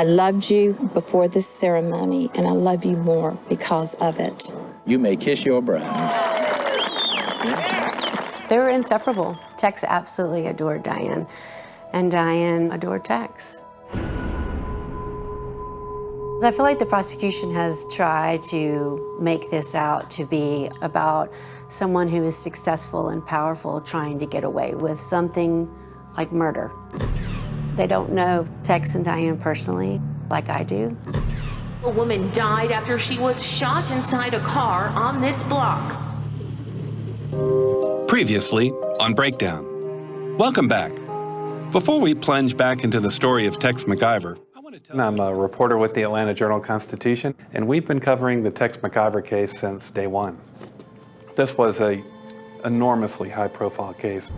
I loved you before this ceremony, and I love you more because of it. You may kiss your bride. They were inseparable. Tex absolutely adored Diane, and Diane adored Tex. I feel like the prosecution has tried to make this out to be about someone who is successful and powerful trying to get away with something like murder. They don't know Tex and Diane personally, like I do. A woman died after she was shot inside a car on this block. Previously on Breakdown. Welcome back. Before we plunge back into the story of Tex MacIver, I'm a reporter with the Atlanta Journal-Constitution, and we've been covering the Tex MacIver case since day one. This was an enormously high-profile case.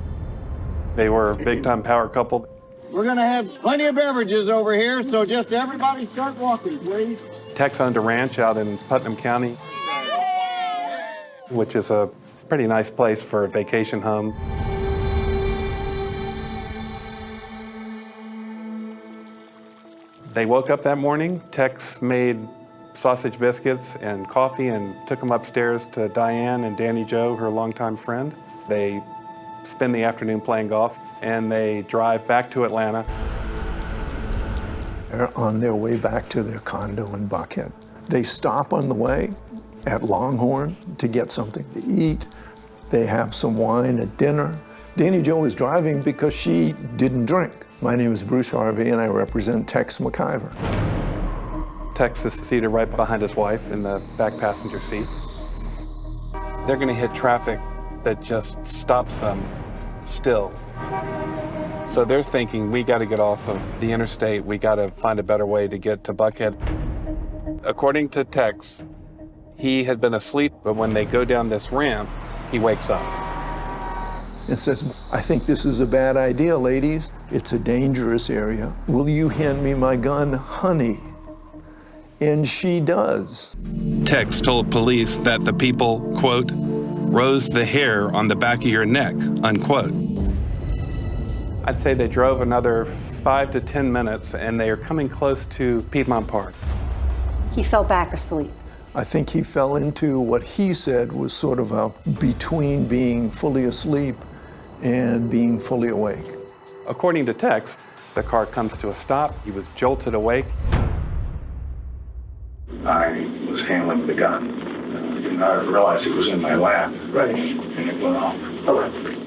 They were a big-time power couple. We're going to have plenty of beverages over here, so just everybody start walking, please. Tex owned a ranch out in Putnam County, which is a pretty nice place for a vacation home. They woke up that morning. Tex made sausage biscuits and coffee and took them upstairs to Diane and Danny Jo, her longtime friend. They spend the afternoon playing golf, and they drive back to Atlanta. They're on their way back to their condo in Buckhead. They stop on the way at Longhorn to get something to eat. They have some wine at dinner. Danny Jo is driving because she didn't drink. My name is Bruce Harvey, and I represent Tex MacIver. Tex is seated right behind his wife in the back passenger seat. They're going to hit traffic that just stops them still. So they're thinking, we got to get off of the interstate. We got to find a better way to get to Buckhead. According to Tex, he had been asleep, but when they go down this ramp, he wakes up. And says, I think this is a bad idea, ladies. It's a dangerous area. Will you hand me my gun, honey? And she does. Tex told police that the people, quote, rose the hair on the back of your neck, unquote. I'd say they drove another 5 to 10 minutes, and they are coming close to Piedmont Park. He fell back asleep. I think he fell into what he said was sort of a between being fully asleep and being fully awake. According to Tex, the car comes to a stop. He was jolted awake. I was handling the gun. And I realized it was in my lap. Right. And it went off. Okay.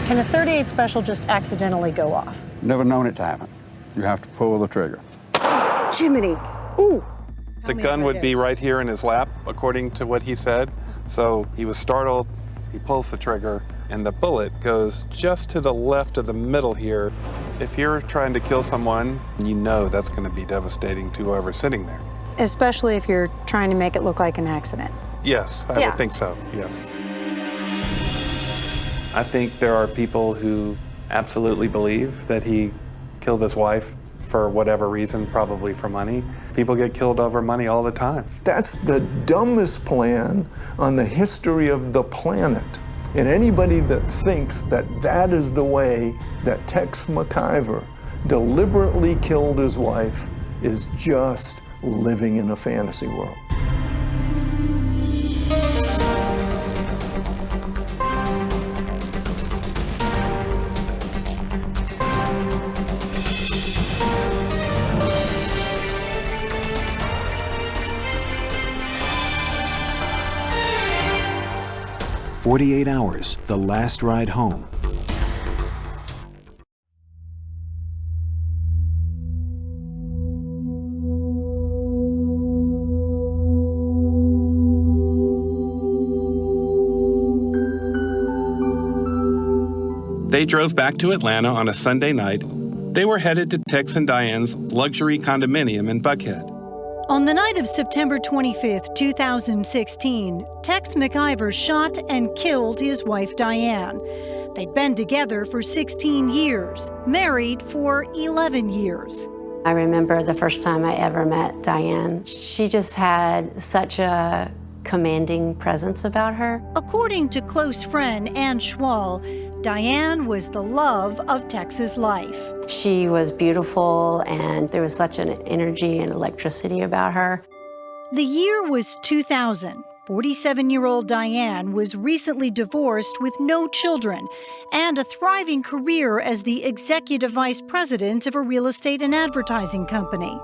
Can a .38 special just accidentally go off? Never known it to happen. You have to pull the trigger. Jiminy. Ooh. The gun would be right here in his lap, according to what he said. So he was startled, he pulls the trigger, and the bullet goes just to the left of the middle here. If you're trying to kill someone, you know that's going to be devastating to whoever's sitting there. Especially if you're trying to make it look like an accident. Yes, I would think so, yes. I think there are people who absolutely believe that he killed his wife for whatever reason, probably for money. People get killed over money all the time. That's the dumbest plan on the history of the planet. And anybody that thinks that that is the way that Tex MacIver deliberately killed his wife is just living in a fantasy world. "48 hours, the last ride home." They drove back to Atlanta on a Sunday night. They were headed to Tex and Diane's luxury condominium in Buckhead. On the night of September 25, 2016, Tex MacIver shot and killed his wife Diane. They'd been together for 16 years, married for 11 years. I remember the first time I ever met Diane. She just had such a commanding presence about her. According to close friend Ann Schwall, Diane was the love of Tex's life. She was beautiful, and there was such an energy and electricity about her. The year was 2000. 47-year-old Diane was recently divorced with no children and a thriving career as the executive vice president of a real estate and advertising company.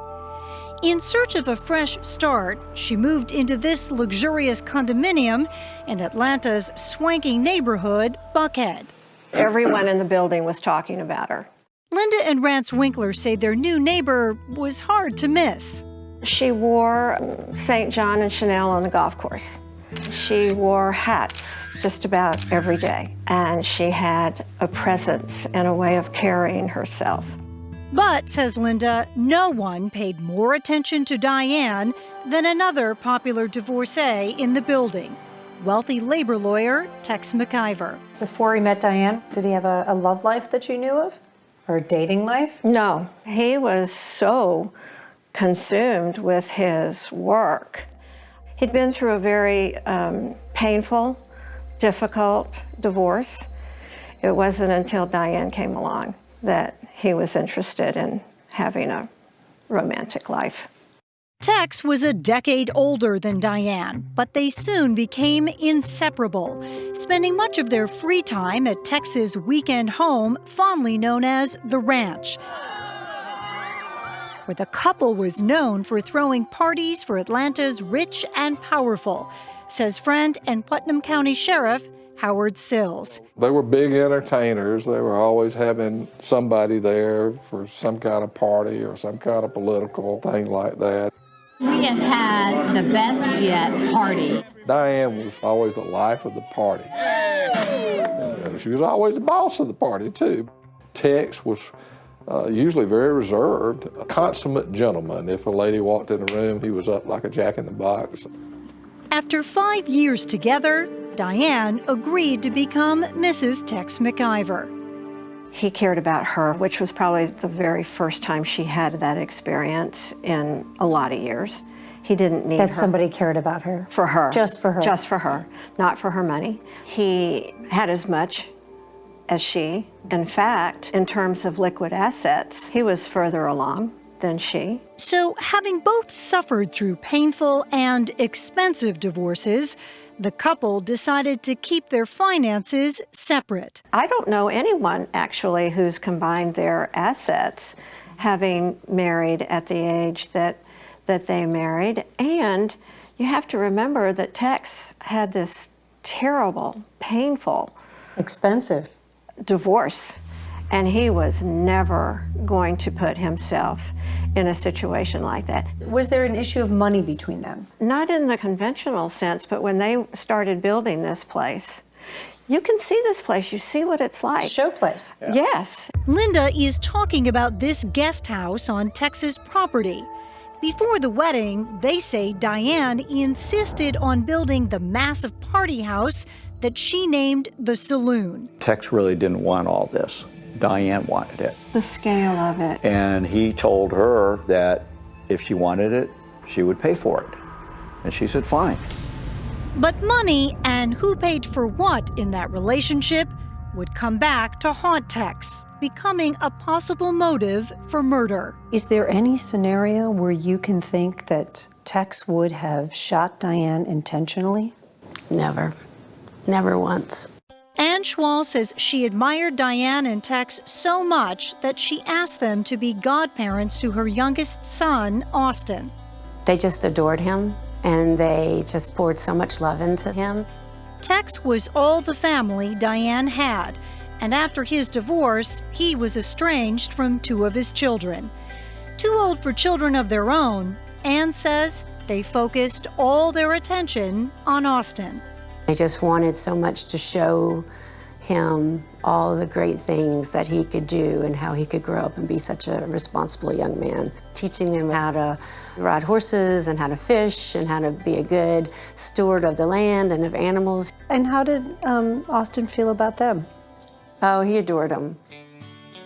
In search of a fresh start, she moved into this luxurious condominium in Atlanta's swanky neighborhood, Buckhead. Everyone in the building was talking about her. Linda and Rance Winkler say their new neighbor was hard to miss. She wore St. John and Chanel on the golf course. She wore hats just about every day, and she had a presence and a way of carrying herself. But, says Linda, no one paid more attention to Diane than another popular divorcee in the building, wealthy labor lawyer Tex MacIver. Before he met Diane, did he have a love life that you knew of? Or a dating life? No, he was so consumed with his work. He'd been through a very painful, difficult divorce. It wasn't until Diane came along that he was interested in having a romantic life. Tex was a decade older than Diane, but they soon became inseparable, spending much of their free time at Tex's weekend home, fondly known as the Ranch, where the couple was known for throwing parties for Atlanta's rich and powerful, says friend and Putnam County Sheriff Howard Sills. They were big entertainers. They were always having somebody there for some kind of party or some kind of political thing like that. We have had the best yet party. Diane was always the life of the party. And she was always the boss of the party, too. Tex was usually very reserved, a consummate gentleman. If a lady walked in the room, he was up like a jack in the box. After 5 years together, Diane agreed to become Mrs. Tex MacIver. He cared about her, which was probably the very first time she had that experience in a lot of years. He didn't need her. That somebody cared about her? For her. Just for her? Just for her, not for her money. He had as much as she. In fact, in terms of liquid assets, he was further along than she. So, having both suffered through painful and expensive divorces, the couple decided to keep their finances separate. I don't know anyone, actually, who's combined their assets, having married at the age that they married. And you have to remember that Tex had this terrible, painful, expensive divorce. And he was never going to put himself in a situation like that. Was there an issue of money between them? Not in the conventional sense, but when they started building this place, you can see this place, you see what it's like. It's a show place. Yeah. Yes. Linda is talking about this guest house on Tex's property. Before the wedding, they say Diane insisted on building the massive party house that she named the Saloon. Tex really didn't want all this. Diane wanted it. The scale of it. And he told her that if she wanted it, she would pay for it. And she said, fine. But money and who paid for what in that relationship would come back to haunt Tex, becoming a possible motive for murder. Is there any scenario where you can think that Tex would have shot Diane intentionally? Never. Never once. Ann Schwall says she admired Diane and Tex so much that she asked them to be godparents to her youngest son, Austin. They just adored him, and they just poured so much love into him. Tex was all the family Diane had, and after his divorce, he was estranged from 2 of his children. Too old for children of their own, Ann says they focused all their attention on Austin. I just wanted so much to show him all the great things that he could do and how he could grow up and be such a responsible young man. Teaching him how to ride horses and how to fish and how to be a good steward of the land and of animals. And how did Austin feel about them? Oh, he adored them.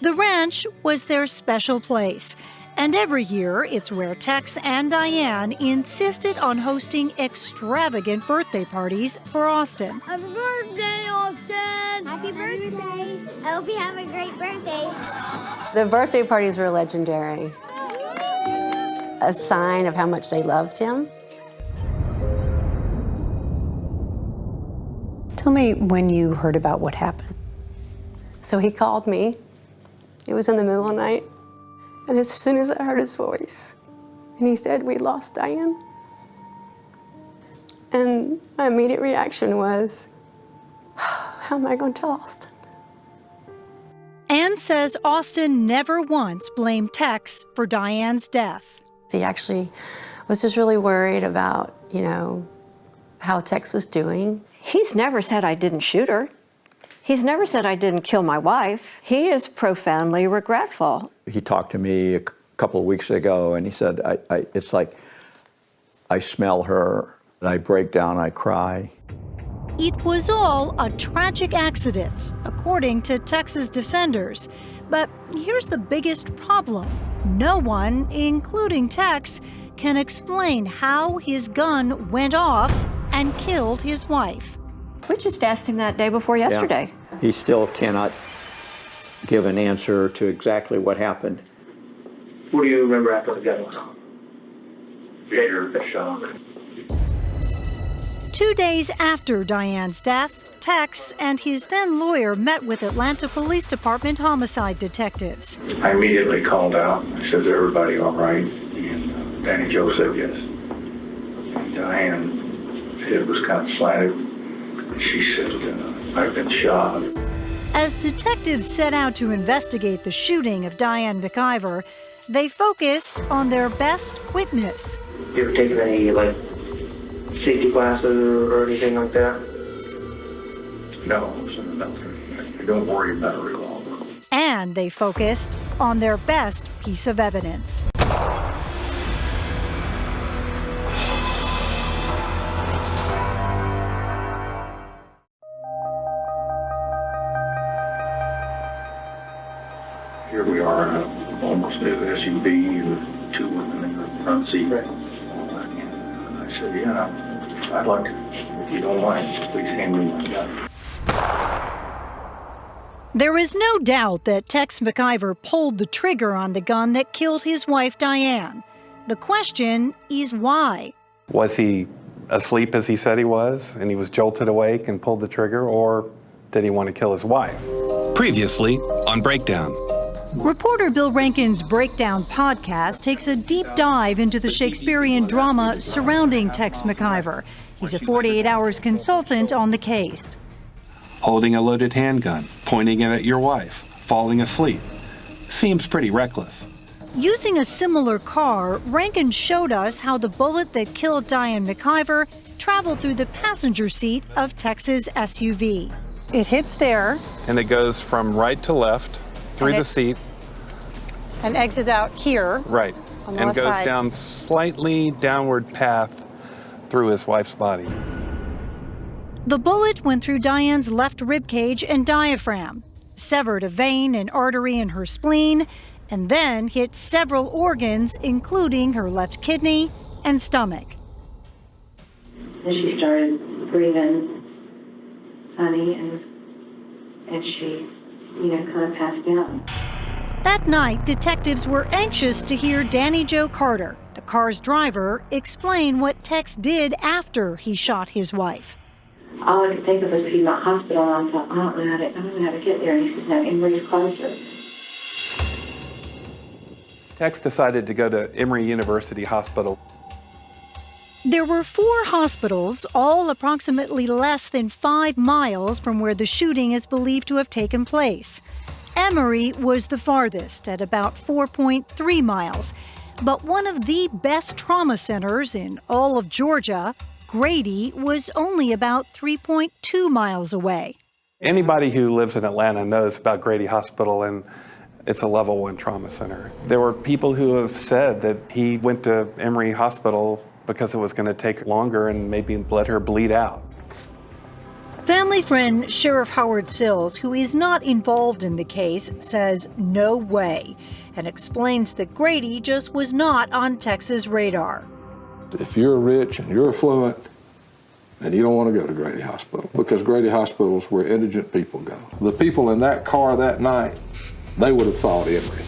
The ranch was their special place, And every year, it's where Tex and Diane insisted on hosting extravagant birthday parties for Austin. Happy birthday, Austin! Happy birthday! I hope you have a great birthday. The birthday parties were legendary. A sign of how much they loved him. Tell me when you heard about what happened. So he called me. It was in the middle of the night. And as soon as I heard his voice, and he said, "We lost Diane." And my immediate reaction was, how am I going to tell Austin? Ann says Austin never once blamed Tex for Diane's death. He actually was just really worried about, how Tex was doing. He's never said I didn't shoot her. He's never said I didn't kill my wife. He is profoundly regretful. He talked to me a couple of weeks ago, and he said, it's like I smell her, and I break down, I cry. It was all a tragic accident, according to Tex's defenders. But here's the biggest problem. No one, including Tex, can explain how his gun went off and killed his wife. We just asked him that day before yesterday. Yeah. He still cannot give an answer to exactly what happened. What do you remember after the gun was off? Later, the shock. 2 days after Diane's death, Tex and his then lawyer met with Atlanta Police Department homicide detectives. I immediately called out. I said, "Is everybody all right?" And Danny Joe said yes. And Diane's head was kind of slanted. She said, "I've been shot." As detectives set out to investigate the shooting of Diane MacIver, they focused on their best witness. You ever taken any, safety classes or anything like that? No. I don't worry about a revolver. And they focused on their best piece of evidence. Here we are in an almost new SUV with two women in the front seat. Right. And I said, I'd like to, if you don't mind, please hand me my gun. There is no doubt that Tex MacIver pulled the trigger on the gun that killed his wife, Diane. The question is why? Was he asleep as he said he was, and he was jolted awake and pulled the trigger, or did he want to kill his wife? Previously on Breakdown. Reporter Bill Rankin's Breakdown podcast takes a deep dive into the Shakespearean drama surrounding Tex MacIver. He's a 48 Hours consultant on the case. Holding a loaded handgun, pointing it at your wife, falling asleep. Seems pretty reckless. Using a similar car, Rankin showed us how the bullet that killed Diane MacIver traveled through the passenger seat of Tex's SUV. It hits there. And it goes from right to left through the seat. And exits out here. Right. On the And left goes side. down slightly downward path through his wife's body. The bullet went through Diane's left rib cage and diaphragm, severed a vein and artery in her spleen, and then hit several organs, including her left kidney and stomach. Then she started breathing funny, and she, kind of passed out. That night, detectives were anxious to hear Danny Joe Carter, the car's driver, explain what Tex did after he shot his wife. All I could think of was Piedmont Hospital, and I thought, I don't know how to get there. And he said, no, Emory's closer. Tex decided to go to Emory University Hospital. There were 4 hospitals, all approximately less than 5 miles from where the shooting is believed to have taken place. Emory was the farthest, at about 4.3 miles. But one of the best trauma centers in all of Georgia, Grady, was only about 3.2 miles away. Anybody who lives in Atlanta knows about Grady Hospital, and it's a level 1 trauma center. There were people who have said that he went to Emory Hospital because it was going to take longer and maybe let her bleed out. Family friend Sheriff Howard Sills, who is not involved in the case, says no way and explains that Grady just was not on Tex's radar. If you're rich and you're affluent, then you don't want to go to Grady Hospital, because Grady Hospital is where indigent people go. The people in that car that night, they would have thought Emory.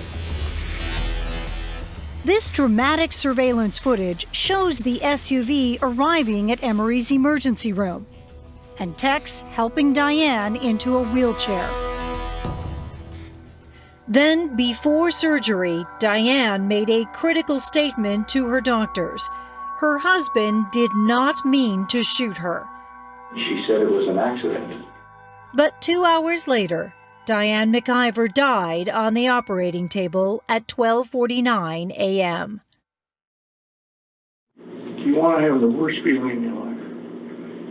This dramatic surveillance footage shows the SUV arriving at Emory's emergency room and Tex helping Diane into a wheelchair. Then, before surgery, Diane made a critical statement to her doctors. Her husband did not mean to shoot her. She said it was an accident. But 2 hours later, Diane MacIver died on the operating table at 12:49 a.m. You want to have the worst feeling in your life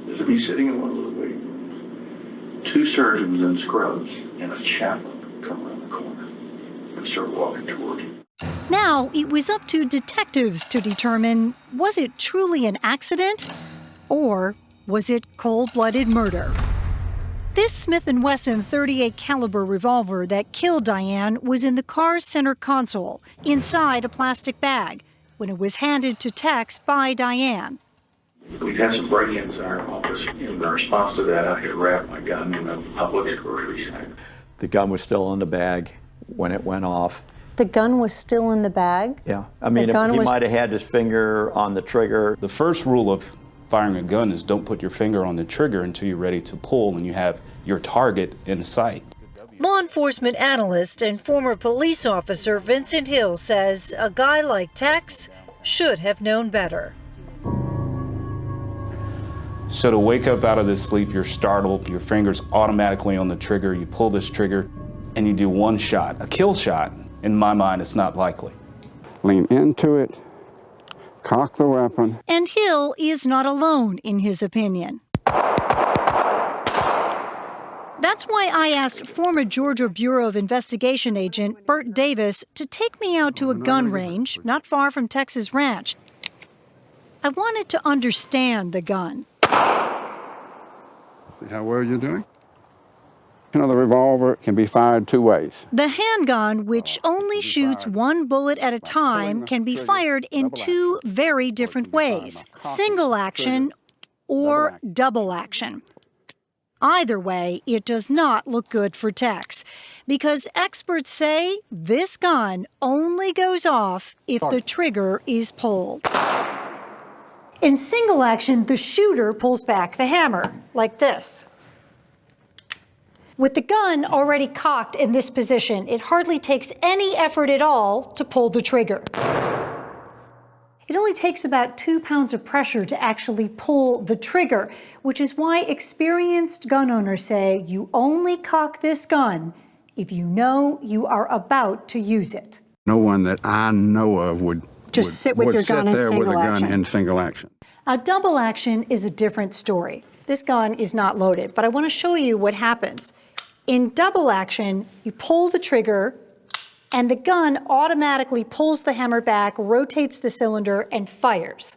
is to be sitting in one of those waiting. Two surgeons in scrubs and a chaplain come around the corner and start walking toward you. Now, it was up to detectives to determine, was it truly an accident or was it cold-blooded murder? This Smith & Wesson .38 caliber revolver that killed Diane was in the car's center console, inside a plastic bag, when it was handed to Tex by Diane. We've had some break-ins in our office. In response to that, I had wrapped my gun in a Publix grocery sack. The gun was still in the bag when it went off. The gun was still in the bag? Yeah, I mean, he might have had his finger on the trigger. The first rule of firing a gun is don't put your finger on the trigger until you're ready to pull and you have your target in sight. Law enforcement analyst and former police officer Vincent Hill says a guy like Tex should have known better. So to wake up out of this sleep, you're startled, your finger's automatically on the trigger, you pull this trigger, and you do one shot. A kill shot, in my mind, it's not likely. Lean into it, cock the weapon. And Hill is not alone in his opinion. That's why I asked former Georgia Bureau of Investigation agent Bert Davis to take me out to a gun range not far from Tex's ranch. I wanted to understand the gun. See how well you're doing? You know, the revolver can be fired two ways. The handgun, which only shoots one bullet at a time, can be fired in two very different ways, single action or double action. Either way, it does not look good for Tex, because experts say this gun only goes off if the trigger is pulled. In single action, the shooter pulls back the hammer, like this. With the gun already cocked in this position, it hardly takes any effort at all to pull the trigger. It only takes about 2 pounds of pressure to actually pull the trigger, which is why experienced gun owners say you only cock this gun if you know you are about to use it. No one that I know of would sit with your gun in single action. In single action. A double action is a different story. This gun is not loaded, but I want to show you what happens. In double action, you pull the trigger, and the gun automatically pulls the hammer back, rotates the cylinder, and fires.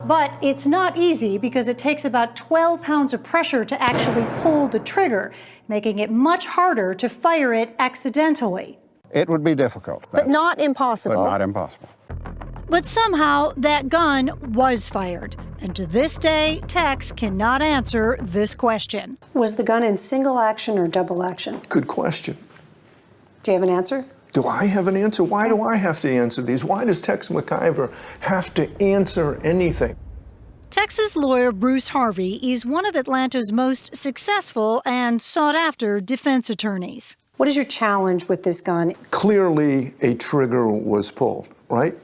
But it's not easy because it takes about 12 pounds of pressure to actually pull the trigger, making it much harder to fire it accidentally. It would be difficult. But not impossible. But not impossible. But somehow that gun was fired. And to this day, Tex cannot answer this question. Was the gun in single action or double action? Good question. Do you have an answer? Do I have an answer? Why do I have to answer these? Why does Tex MacIver have to answer anything? Texas lawyer Bruce Harvey is one of Atlanta's most successful and sought-after defense attorneys. What is your challenge with this gun? Clearly, a trigger was pulled, right?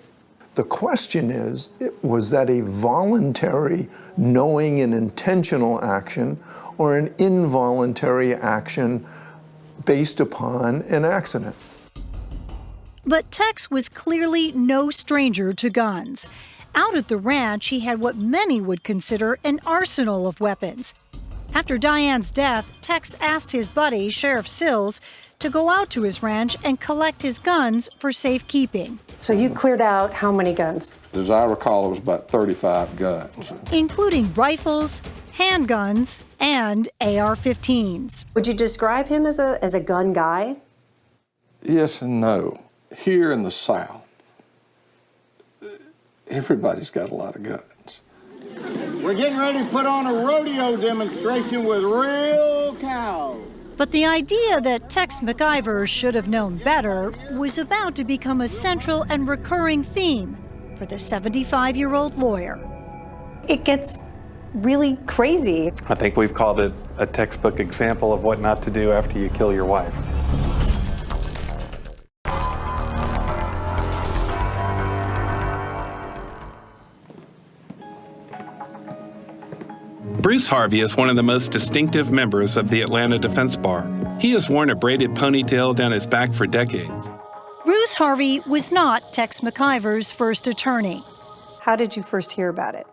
The question is, was that a voluntary, knowing and intentional action or an involuntary action based upon an accident? But Tex was clearly no stranger to guns. Out at the ranch, he had what many would consider an arsenal of weapons. After Diane's death, Tex asked his buddy, Sheriff Sills, to go out to his ranch and collect his guns for safekeeping. So you cleared out how many guns? As I recall, it was about 35 guns. Including rifles, handguns, and AR-15s. Would you describe him as a gun guy? Yes and no. Here in the South, everybody's got a lot of guns. We're getting ready to put on a rodeo demonstration with real cows. But the idea that Tex MacIver should have known better was about to become a central and recurring theme for the 75-year-old lawyer. It gets really crazy. I think we've called it a textbook example of what not to do after you kill your wife. Bruce Harvey is one of the most distinctive members of the Atlanta Defense Bar. He has worn a braided ponytail down his back for decades. Bruce Harvey was not Tex MacIver's first attorney. How did you first hear about it?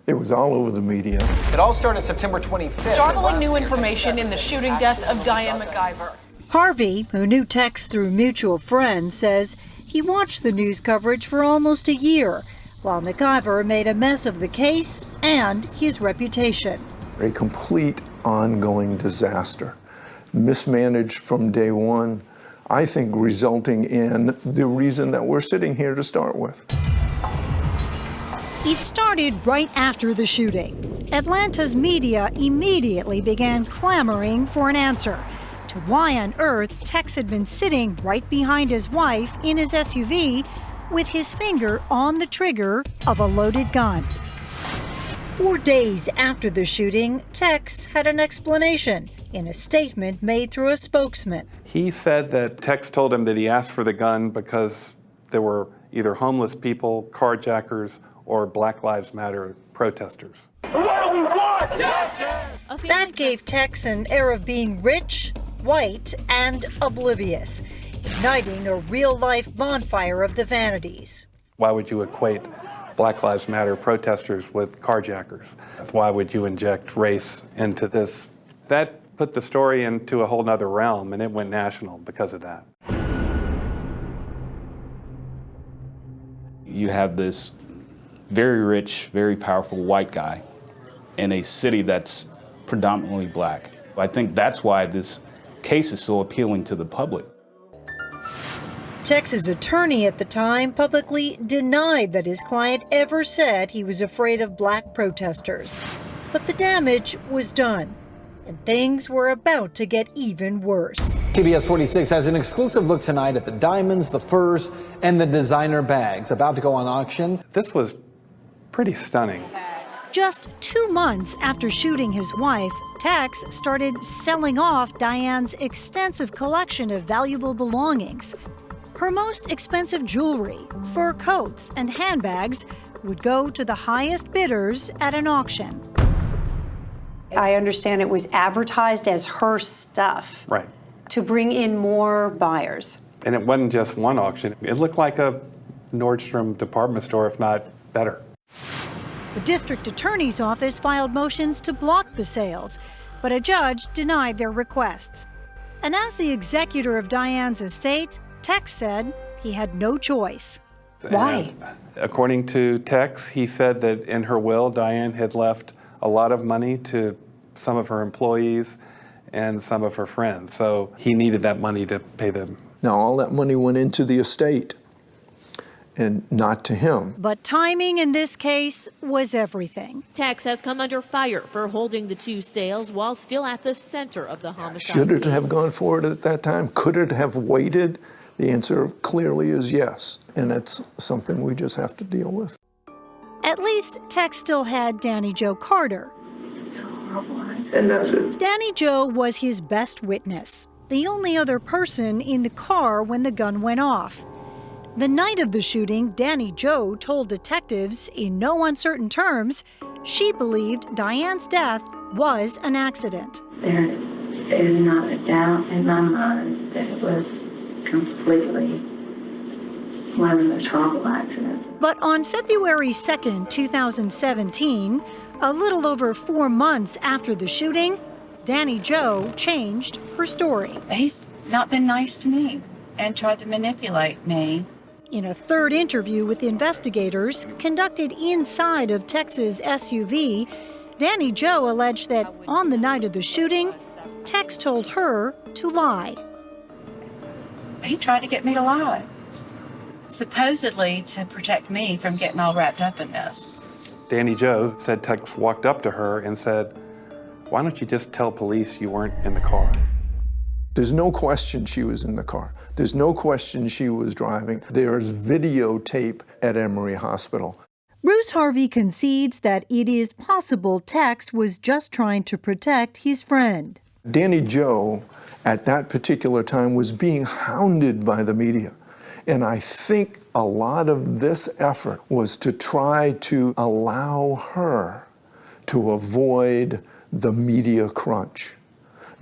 It was all over the media. It all started September 25th. Startling new information in the shooting death of Diane MacIver. Harvey, who knew Tex through mutual friends, says he watched the news coverage for almost a year, while MacIver made a mess of the case and his reputation. A complete ongoing disaster, mismanaged from day one, I think resulting in the reason that we're sitting here to start with. It started right after the shooting. Atlanta's media immediately began clamoring for an answer to why on earth Tex had been sitting right behind his wife in his SUV with his finger on the trigger of a loaded gun. 4 days after the shooting, Tex had an explanation in a statement made through a spokesman. He said that Tex told him that he asked for the gun because there were either homeless people, carjackers, or Black Lives Matter protesters. What do we want? Justice! That gave Tex an air of being rich, white, and oblivious, igniting a real-life bonfire of the vanities. Why would you equate Black Lives Matter protesters with carjackers? Why would you inject race into this? That put the story into a whole nother realm, and it went national because of that. You have this very rich, very powerful white guy in a city that's predominantly black. I think that's why this case is so appealing to the public. Tex's attorney at the time publicly denied that his client ever said he was afraid of black protesters. But the damage was done, and things were about to get even worse. CBS 46 has an exclusive look tonight at the diamonds, the furs, and the designer bags about to go on auction. This was pretty stunning. Just 2 months after shooting his wife, Tex started selling off Diane's extensive collection of valuable belongings. Her most expensive jewelry, fur coats, and handbags would go to the highest bidders at an auction. I understand it was advertised as her stuff. Right. To bring in more buyers. And it wasn't just one auction. It looked like a Nordstrom department store, if not better. The district attorney's office filed motions to block the sales, but a judge denied their requests. And as the executor of Diane's estate, Tex said he had no choice. Why? And according to Tex, he said that in her will, Diane had left a lot of money to some of her employees and some of her friends. So he needed that money to pay them. Now, all that money went into the estate and not to him. But timing in this case was everything. Tex has come under fire for holding the two sales while still at the center of the homicide. Should it case. have gone forward at that time? Could it have waited? The answer clearly is yes, and it's something we just have to deal with. At least Tex still had Danny Joe Carter. And that's it. Danny Joe was his best witness, the only other person in the car when the gun went off. The night of the shooting, Danny Joe told detectives in no uncertain terms she believed Diane's death was an accident. There is not a doubt in my mind that it was completely one of those horrible accidents. But on February 2nd, 2017, a little over 4 months after the shooting, Danny Joe changed her story. not been nice to me and tried to manipulate me. In a third interview with investigators conducted inside of Tex's SUV, Danny Jo alleged that on the night of the shooting, Tex told her to lie. He tried to get me to lie, supposedly to protect me from getting all wrapped up in this. Danny Jo said Tex walked up to her and said, "Why don't you just tell police you weren't in the car?" There's no question she was in the car. There's no question she was driving. There's videotape at Emory Hospital. Bruce Harvey concedes that it is possible Tex was just trying to protect his friend. Danny Jo, at that particular time, was being hounded by the media. And I think a lot of this effort was to try to allow her to avoid the media crunch.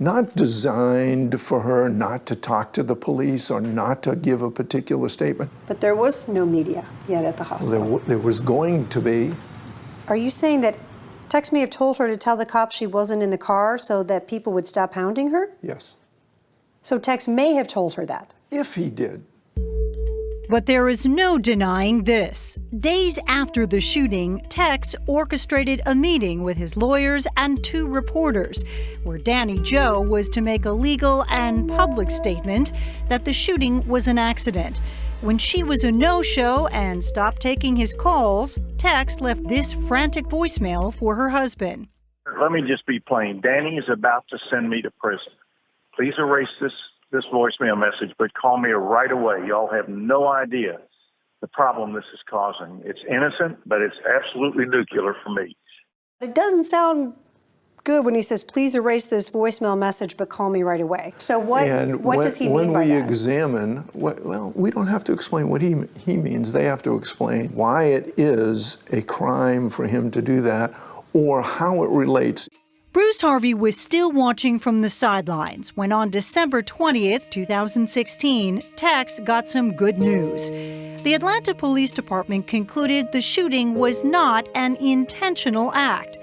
Not designed for her not to talk to the police or not to give a particular statement. But there was no media yet at the hospital. There was going to be. Are you saying that Tex may have told her to tell the cops she wasn't in the car so that people would stop hounding her? Yes. So Tex may have told her that? If he did. But there is no denying this. Days after the shooting, Tex orchestrated a meeting with his lawyers and 2 reporters, where Danny Jo was to make a legal and public statement that the shooting was an accident. When she was a no-show and stopped taking his calls, Tex left this frantic voicemail for her husband. Let me just be plain. Danny is about to send me to prison. Please erase this voicemail message, but call me right away. Y'all have no idea the problem this is causing. It's innocent, but it's absolutely nuclear for me. It doesn't sound good when he says, please erase this voicemail message, but call me right away. So what does he mean by that? When we examine, well, we don't have to explain what he means. They have to explain why it is a crime for him to do that or how it relates. Bruce Harvey was still watching from the sidelines when on December 20th, 2016, Tex got some good news. The Atlanta Police Department concluded the shooting was not an intentional act.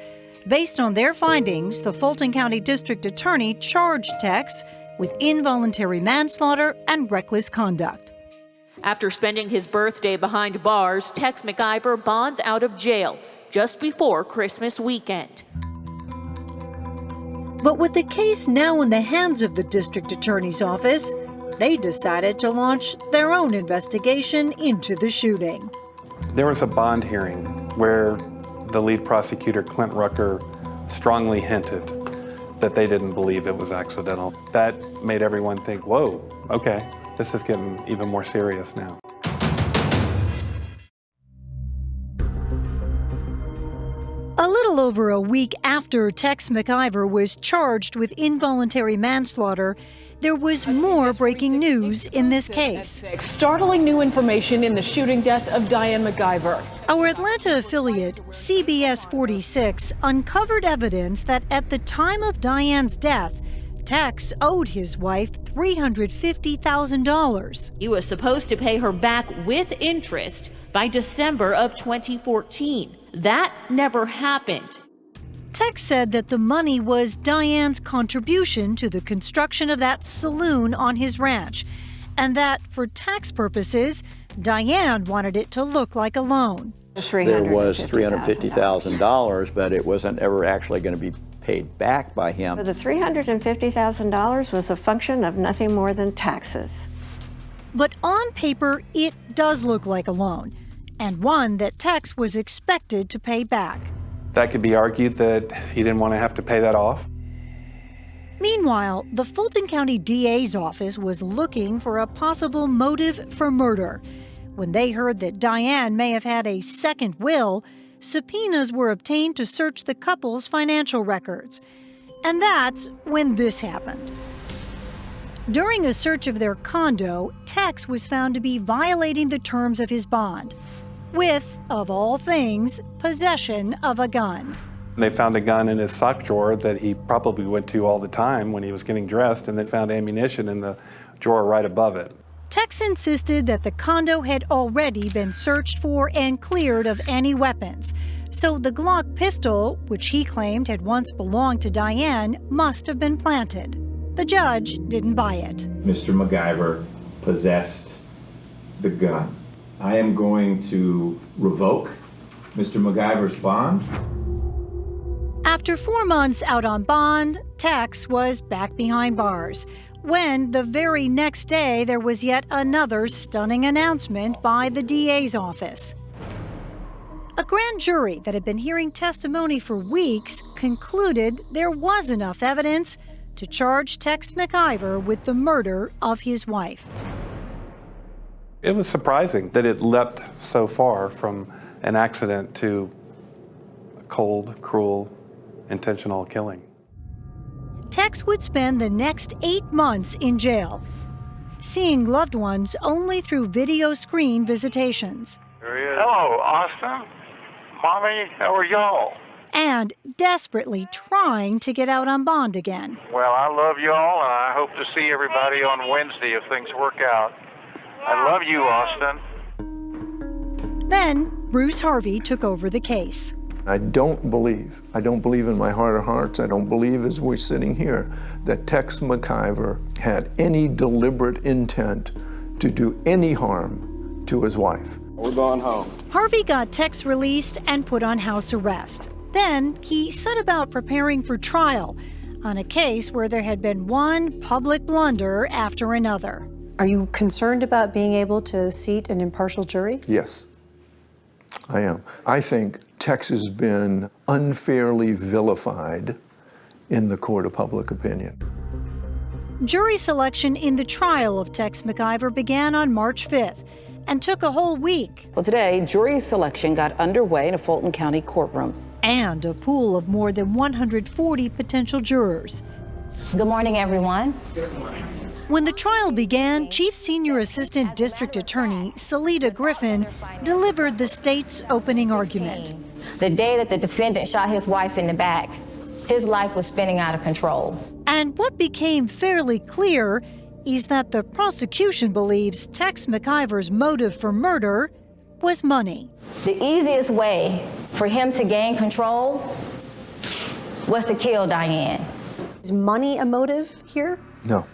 Based on their findings, the Fulton County District Attorney charged Tex with involuntary manslaughter and reckless conduct. After spending his birthday behind bars, Tex MacIver bonds out of jail just before Christmas weekend. But with the case now in the hands of the district attorney's office, they decided to launch their own investigation into the shooting. There was a bond hearing where the lead prosecutor, Clint Rucker, strongly hinted that they didn't believe it was accidental. That made everyone think, whoa, okay, this is getting even more serious now. A little over a week after Tex MacIver was charged with involuntary manslaughter, there was more breaking news in this case. Startling new information in the shooting death of Diane MacIver. Our Atlanta affiliate, CBS 46, uncovered evidence that at the time of Diane's death, Tex owed his wife $350,000. He was supposed to pay her back with interest by December of 2014. That never happened. Tex said that the money was Diane's contribution to the construction of that saloon on his ranch, and that for tax purposes, Diane wanted it to look like a loan. There was $350,000, but it wasn't ever actually going to be paid back by him. The $350,000 was a function of nothing more than taxes. But on paper, it does look like a loan, and one that Tex was expected to pay back. That could be argued that he didn't want to have to pay that off. Meanwhile, the Fulton County DA's office was looking for a possible motive for murder. When they heard that Diane may have had a second will, subpoenas were obtained to search the couple's financial records. And that's when this happened. During a search of their condo, Tex was found to be violating the terms of his bond, with, of all things, possession of a gun. They found a gun in his sock drawer that he probably went to all the time when he was getting dressed, and they found ammunition in the drawer right above it. Tex insisted that the condo had already been searched for and cleared of any weapons, so the Glock pistol, which he claimed had once belonged to Diane, must have been planted. The judge didn't buy it. Mr. MacIver possessed the gun. I am going to revoke Mr. MacIver's bond. After 4 months out on bond, Tex was back behind bars, when the very next day there was yet another stunning announcement by the DA's office. A grand jury that had been hearing testimony for weeks concluded there was enough evidence to charge Tex MacIver with the murder of his wife. It was surprising that it leapt so far from an accident to a cold, cruel, intentional killing. Tex would spend the next 8 months in jail, seeing loved ones only through video screen visitations. Hello, Austin. Mommy, how are y'all? And desperately trying to get out on bond again. Well, I love y'all, and I hope to see everybody on Wednesday if things work out. I love you, Austin. Then Bruce Harvey took over the case. I don't believe in my heart of hearts, I don't believe as we're sitting here, that Tex MacIver had any deliberate intent to do any harm to his wife. We're going home. Harvey got Tex released and put on house arrest. Then he set about preparing for trial on a case where there had been one public blunder after another. Are you concerned about being able to seat an impartial jury? Yes, I am. I think Tex has been unfairly vilified in the court of public opinion. Jury selection in the trial of Tex MacIver began on March 5th and took a whole week. Well, today, jury selection got underway in a Fulton County courtroom. And a pool of more than 140 potential jurors. Good morning, everyone. When the trial began, Chief Senior Assistant District Attorney Salita Griffin delivered the state's opening argument. The day that the defendant shot his wife in the back, his life was spinning out of control. And what became fairly clear is that the prosecution believes Tex MacIver's motive for murder was money. The easiest way for him to gain control was to kill Diane. Is money a motive here? No.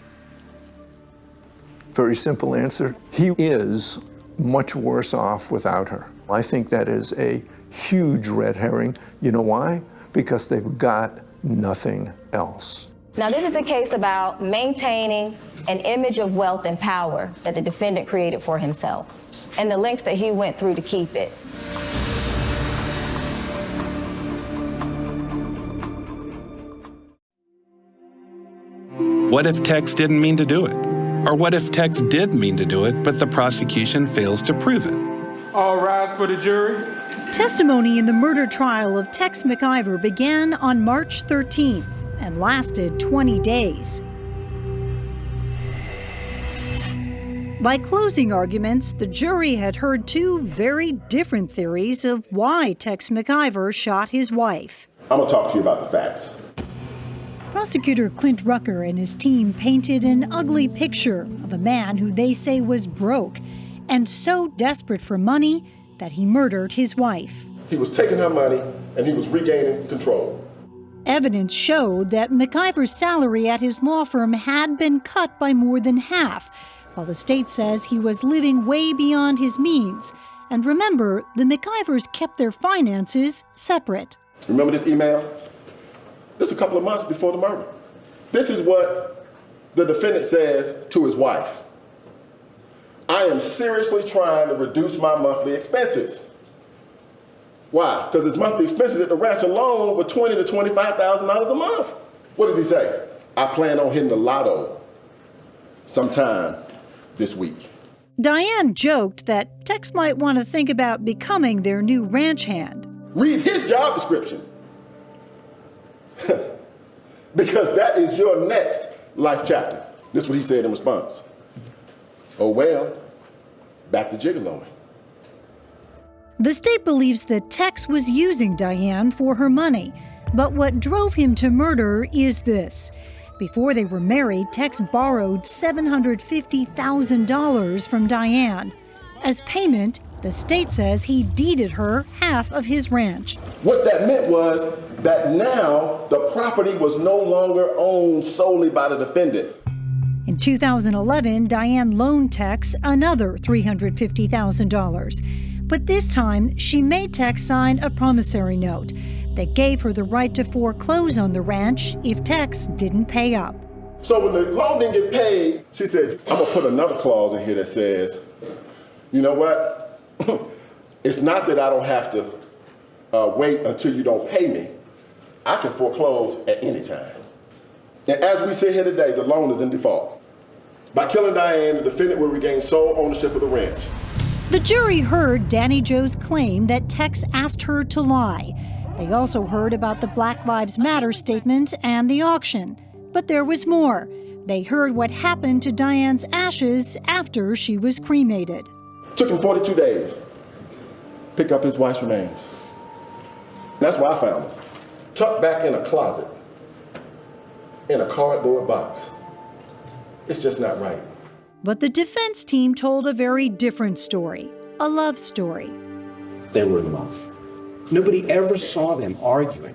Very simple answer. He is much worse off without her. I think that is a huge red herring. You know why? Because they've got nothing else. Now, this is a case about maintaining an image of wealth and power that the defendant created for himself, and the lengths that he went through to keep it. What if Tex didn't mean to do it? Or what if Tex did mean to do it, but the prosecution fails to prove it? All rise for the jury. Testimony in the murder trial of Tex MacIver began on March 13th and lasted 20 days. By closing arguments, the jury had heard two very different theories of why Tex MacIver shot his wife. I'm gonna talk to you about the facts. Prosecutor Clint Rucker and his team painted an ugly picture of a man who they say was broke and so desperate for money that he murdered his wife. He was taking her money and he was regaining control. Evidence showed that MacIver's salary at his law firm had been cut by more than half, while the state says he was living way beyond his means. And remember, the MacIvers kept their finances separate. Remember this email? This a couple of months before the murder. This is what the defendant says to his wife. I am seriously trying to reduce my monthly expenses. Why? Because his monthly expenses at the ranch alone were $20,000 to $25,000 a month. What does he say? I plan on hitting the lotto sometime this week. Diane joked that Tex might want to think about becoming their new ranch hand. Read his job description. Because that is your next life chapter. This is what he said in response. Oh well, back to gigoloing. The state believes that Tex was using Diane for her money, but what drove him to murder is this. Before they were married, Tex borrowed $750,000 from Diane. As payment, The state says he deeded her half of his ranch. What that meant was that now the property was no longer owned solely by the defendant. In 2011, Diane loaned Tex another $350,000. But this time, she made Tex sign a promissory note that gave her the right to foreclose on the ranch if Tex didn't pay up. So when the loan didn't get paid, she said, I'm gonna put another clause in here that says, you know what? It's not that I don't have to wait until you don't pay me. I can foreclose at any time. And as we sit here today, the loan is in default. By killing Diane, the defendant will regain sole ownership of the ranch. The jury heard Danny Joe's claim that Tex asked her to lie. They also heard about the Black Lives Matter statement and the auction. But there was more. They heard what happened to Diane's ashes after she was cremated. Took him 42 days. Pick up his wife's remains. That's where I found them. Tucked back in a closet, in a cardboard box. It's just not right. But the defense team told a very different story, a love story. They were in love. Nobody ever saw them arguing.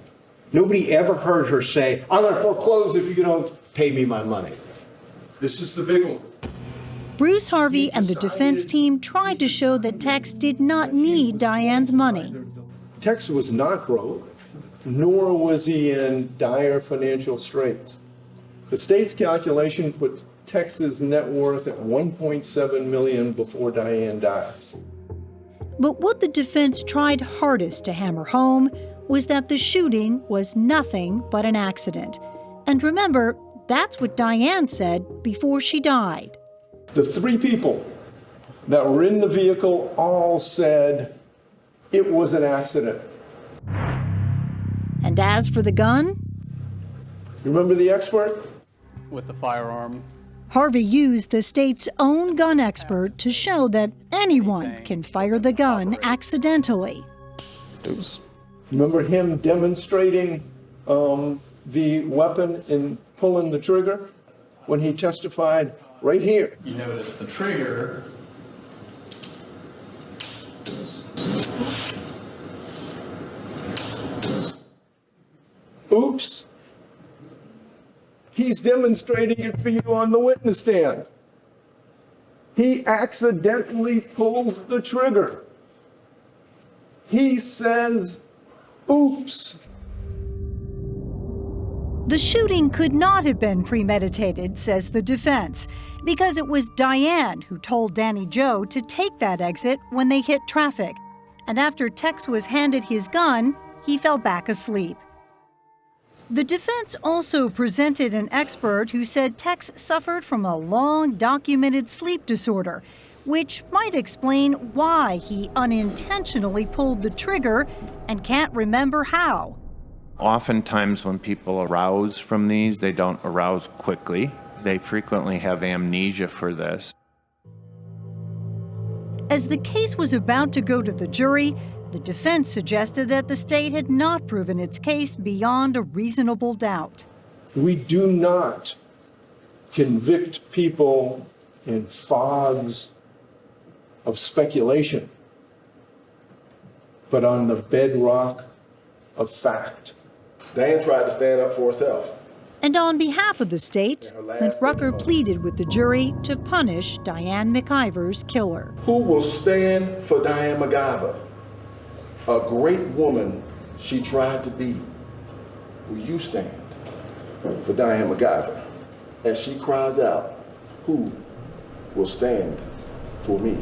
Nobody ever heard her say, I'm going to foreclose if you don't pay me my money. This is the big one. Bruce Harvey and the defense team tried to show that Tex did not need Diane's money. Tex was not broke, nor was he in dire financial straits. The state's calculation put Tex's net worth at $1.7 million before Diane died. But what the defense tried hardest to hammer home was that the shooting was nothing but an accident. And remember, that's what Diane said before she died. The three people that were in the vehicle all said it was an accident. And as for the gun? Remember the expert? With the firearm. Harvey used the state's own gun expert to show that anyone can fire the gun accidentally. Remember him demonstrating the weapon and pulling the trigger when he testified right here. You notice the trigger. Oops. He's demonstrating it for you on the witness stand. He accidentally pulls the trigger. He says, oops. The shooting could not have been premeditated, says the defense, because it was Diane who told Danny Joe to take that exit when they hit traffic. And after Tex was handed his gun, he fell back asleep. The defense also presented an expert who said Tex suffered from a long documented sleep disorder, which might explain why he unintentionally pulled the trigger and can't remember how. Oftentimes when people arouse from these, they don't arouse quickly. They frequently have amnesia for this. As the case was about to go to the jury, the defense suggested that the state had not proven its case beyond a reasonable doubt. We do not convict people in fogs of speculation, but on the bedrock of fact. Diane tried to stand up for herself. And on behalf of the state, Clint Rucker pleaded with the jury to punish Diane MacIver's killer. Who will stand for Diane MacIver? A great woman she tried to be. Will you stand for Diane MacIver? As she cries out, who will stand for me?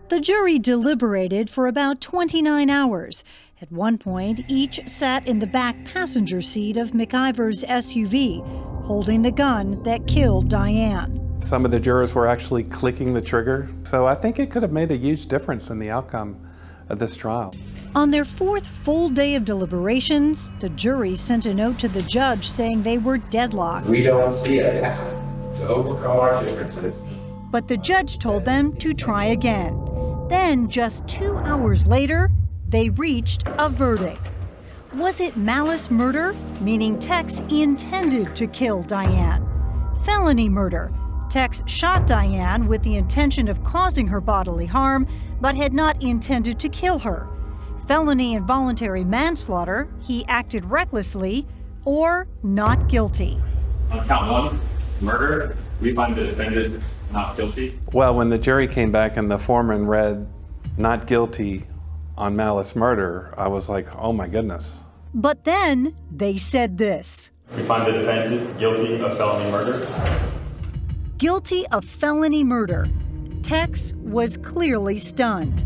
The jury deliberated for about 29 hours. At one point, each sat in the back passenger seat of MacIver's SUV, holding the gun that killed Diane. Some of the jurors were actually clicking the trigger, so I think it could have made a huge difference in the outcome of this trial. On their fourth full day of deliberations, the jury sent a note to the judge saying they were deadlocked. We don't see a path to overcome our differences. But the judge told them to try again. Then, just 2 hours later, they reached a verdict. Was it malice murder, meaning Tex intended to kill Diane? Felony murder. Tex shot Diane with the intention of causing her bodily harm, but had not intended to kill her. Felony involuntary manslaughter, he acted recklessly, or not guilty. On count one, murder, we find the defendant not guilty. Well, when the jury came back and the foreman read not guilty on malice murder, I was like, oh my goodness. But then they said this. We find the defendant guilty of felony murder. Guilty of felony murder. Tex was clearly stunned.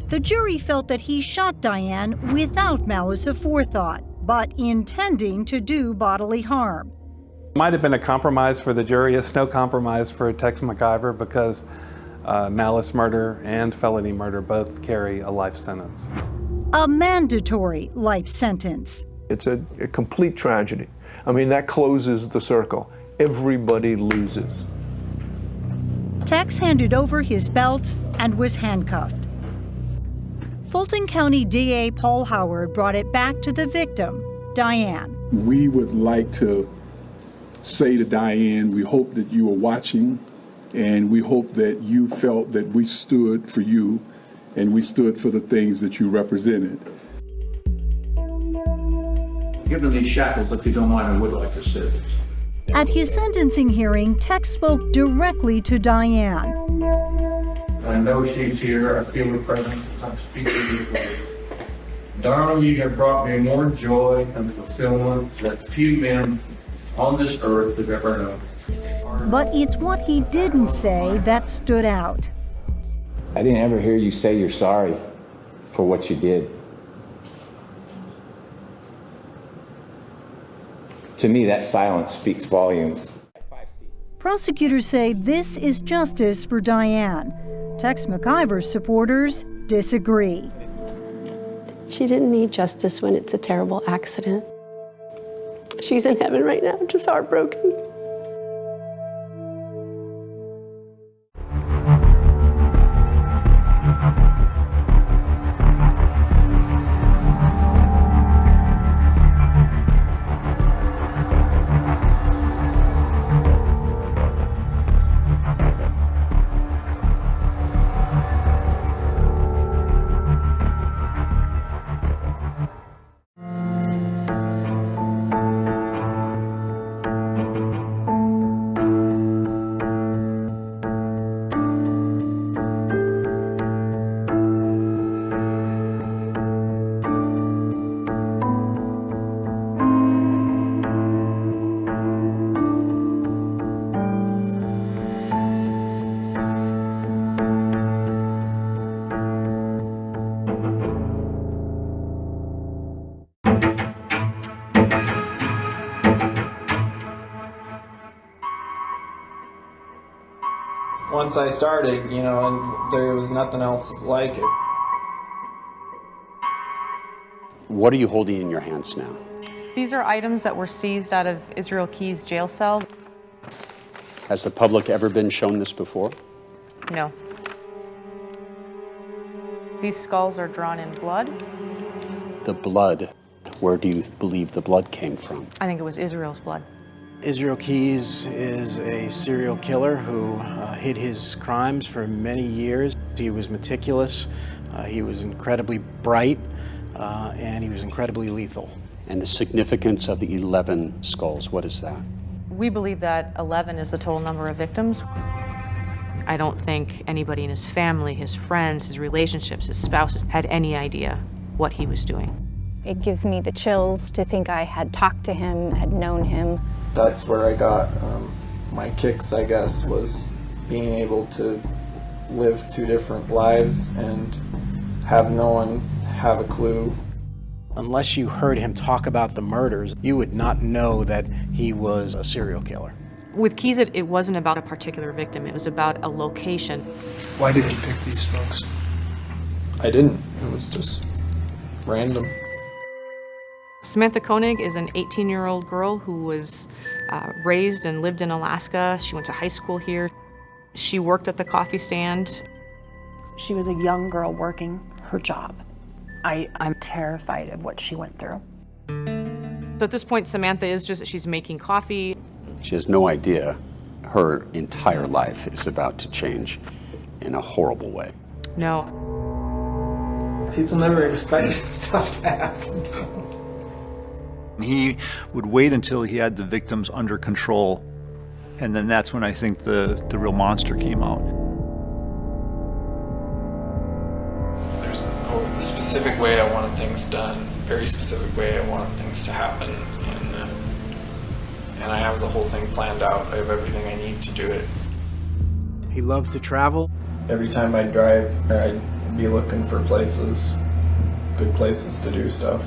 The jury felt that he shot Diane without malice aforethought, but intending to do bodily harm. Might have been a compromise for the jury. It's no compromise for Tex MacIver because malice murder and felony murder both carry a life sentence. A mandatory life sentence. It's a complete tragedy. I mean, that closes the circle. Everybody loses. Tex handed over his belt and was handcuffed. Fulton County DA Paul Howard brought it back to the victim, Diane. We would like to say to Diane, we hope that you were watching, and we hope that you felt that we stood for you and we stood for the things that you represented. Given these shackles, if you don't mind, I would like to sit. At his sentencing hearing, Tex spoke directly to Diane. I know she's here. I feel her presence as I'm speaking to you. Darling, you have brought me more joy and fulfillment that few men on this earth have ever known. But it's what he didn't say that stood out. I didn't ever hear you say you're sorry for what you did. To me, that silence speaks volumes. Prosecutors say this is justice for Diane. Tex MacIver's supporters disagree. She didn't need justice when it's a terrible accident. She's in heaven right now, just heartbroken. Once I started, and there was nothing else like it. What are you holding in your hands now? These are items that were seized out of Israel Key's jail cell. Has the public ever been shown this before? No. These skulls are drawn in blood. The blood, where do you believe the blood came from? I think it was Israel's blood. Israel Keys is a serial killer who hid his crimes for many years. He was meticulous, he was incredibly bright, and he was incredibly lethal. And the significance of the 11 skulls, what is that? We believe that 11 is the total number of victims. I don't think anybody in his family, his friends, his relationships, his spouses had any idea what he was doing. It gives me the chills to think I had talked to him, had known him. That's where I got my kicks, I guess, was being able to live two different lives and have no one have a clue. Unless you heard him talk about the murders, you would not know that he was a serial killer. With Keys, it wasn't about a particular victim. It was about a location. Why did you pick these folks? I didn't. It was just random. Samantha Koenig is an 18-year-old girl who was raised and lived in Alaska. She went to high school here. She worked at the coffee stand. She was a young girl working her job. I'm terrified of what she went through. At this point, Samantha is she's making coffee. She has no idea her entire life is about to change in a horrible way. No. People never expected stuff to happen. He would wait until he had the victims under control, and then that's when I think the real monster came out. There's a specific way I wanted things done, very specific way I wanted things to happen, and I have the whole thing planned out. I have everything I need to do it. He loved to travel. Every time I'd drive, I'd be looking for places, good places to do stuff.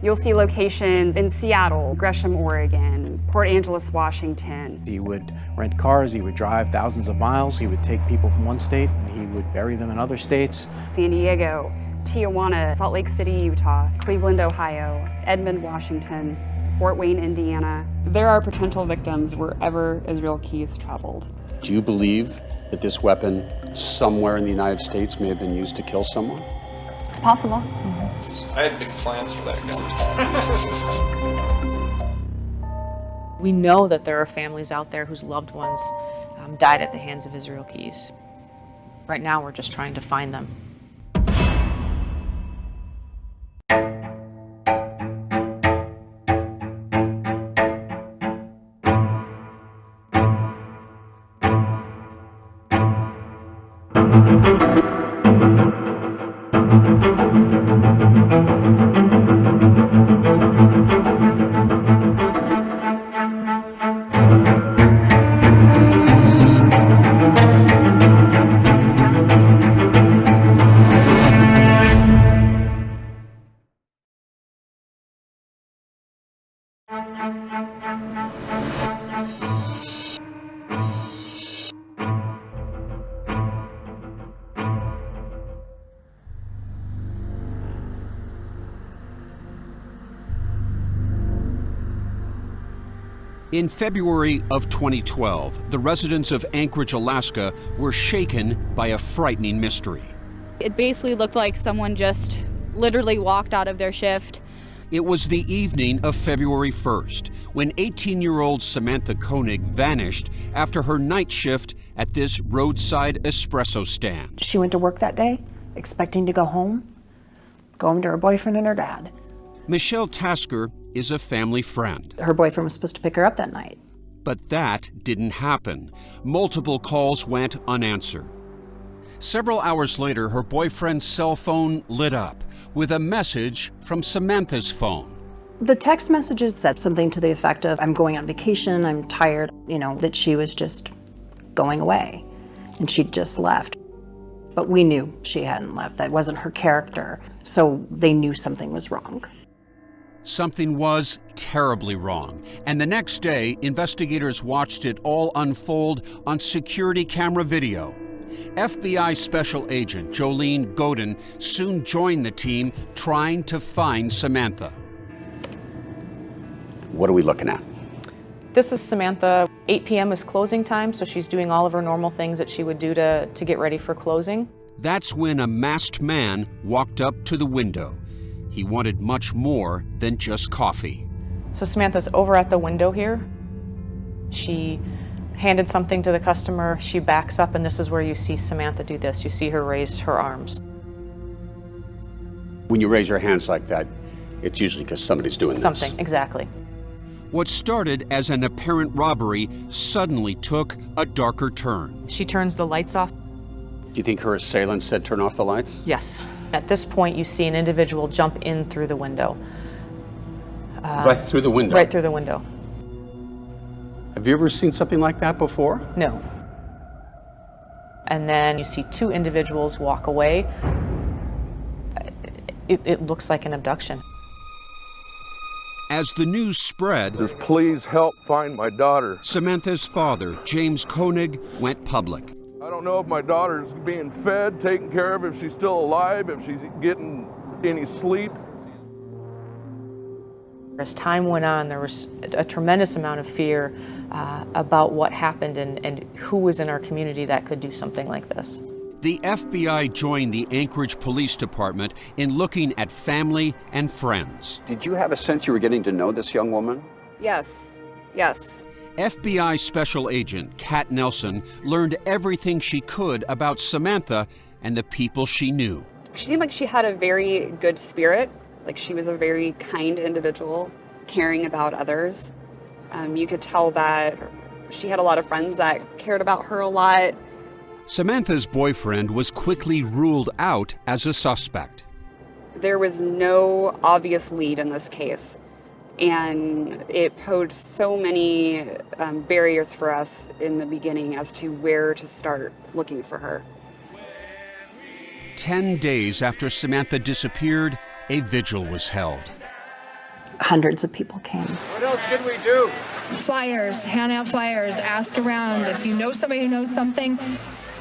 You'll see locations in Seattle, Gresham, Oregon, Port Angeles, Washington. He would rent cars, he would drive thousands of miles, he would take people from one state and he would bury them in other states. San Diego, Tijuana, Salt Lake City, Utah, Cleveland, Ohio, Edmond, Washington, Fort Wayne, Indiana. There are potential victims wherever Israel Keyes traveled. Do you believe that this weapon somewhere in the United States may have been used to kill someone? It's possible. I had big plans for that gun. We know that there are families out there whose loved ones died at the hands of Israel Keyes. Right now, we're just trying to find them. In February of 2012, the residents of Anchorage, Alaska were shaken by a frightening mystery. It basically looked like someone just literally walked out of their shift. It was the evening of February 1st when 18-year-old Samantha Koenig vanished after her night shift at this roadside espresso stand. She went to work that day, expecting to go home to her boyfriend and her dad. Michelle Tasker is a family friend. Her boyfriend was supposed to pick her up that night. But that didn't happen. Multiple calls went unanswered. Several hours later, her boyfriend's cell phone lit up with a message from Samantha's phone. The text messages said something to the effect of, I'm going on vacation, I'm tired, that she was just going away and she'd just left. But we knew she hadn't left. That wasn't her character. So they knew something was wrong. Something was terribly wrong, and the next day, investigators watched it all unfold on security camera video. FBI Special Agent Jolene Godin soon joined the team trying to find Samantha. What are we looking at? This is Samantha. 8 p.m. is closing time, so she's doing all of her normal things that she would do to get ready for closing. That's when a masked man walked up to the window. He wanted much more than just coffee. So Samantha's over at the window here. She handed something to the customer. She backs up, and this is where you see Samantha do this. You see her raise her arms. When you raise your hands like that, it's usually because somebody's doing something, exactly. What started as an apparent robbery suddenly took a darker turn. She turns the lights off. Do you think her assailant said turn off the lights? Yes. At this point, you see an individual jump in through the window. Right through the window? Right through the window. Have you ever seen something like that before? No. And then you see two individuals walk away. It looks like an abduction. As the news spread, just please help find my daughter. Samantha's father, James Koenig, went public. I don't know if my daughter's being fed, taken care of, if she's still alive, if she's getting any sleep. As time went on, there was a tremendous amount of fear about what happened and who was in our community that could do something like this. The FBI joined the Anchorage Police Department in looking at family and friends. Did you have a sense you were getting to know this young woman? Yes, yes. FBI Special Agent Kat Nelson learned everything she could about Samantha and the people she knew. She seemed like she had a very good spirit, like she was a very kind individual, caring about others. You could tell that she had a lot of friends that cared about her a lot. Samantha's boyfriend was quickly ruled out as a suspect. There was no obvious lead in this case, and it posed so many barriers for us in the beginning as to where to start looking for her. 10 days after Samantha disappeared, a vigil was held. Hundreds of people came. What else can we do? Flyers, hand out flyers, ask around. If you know somebody who knows something,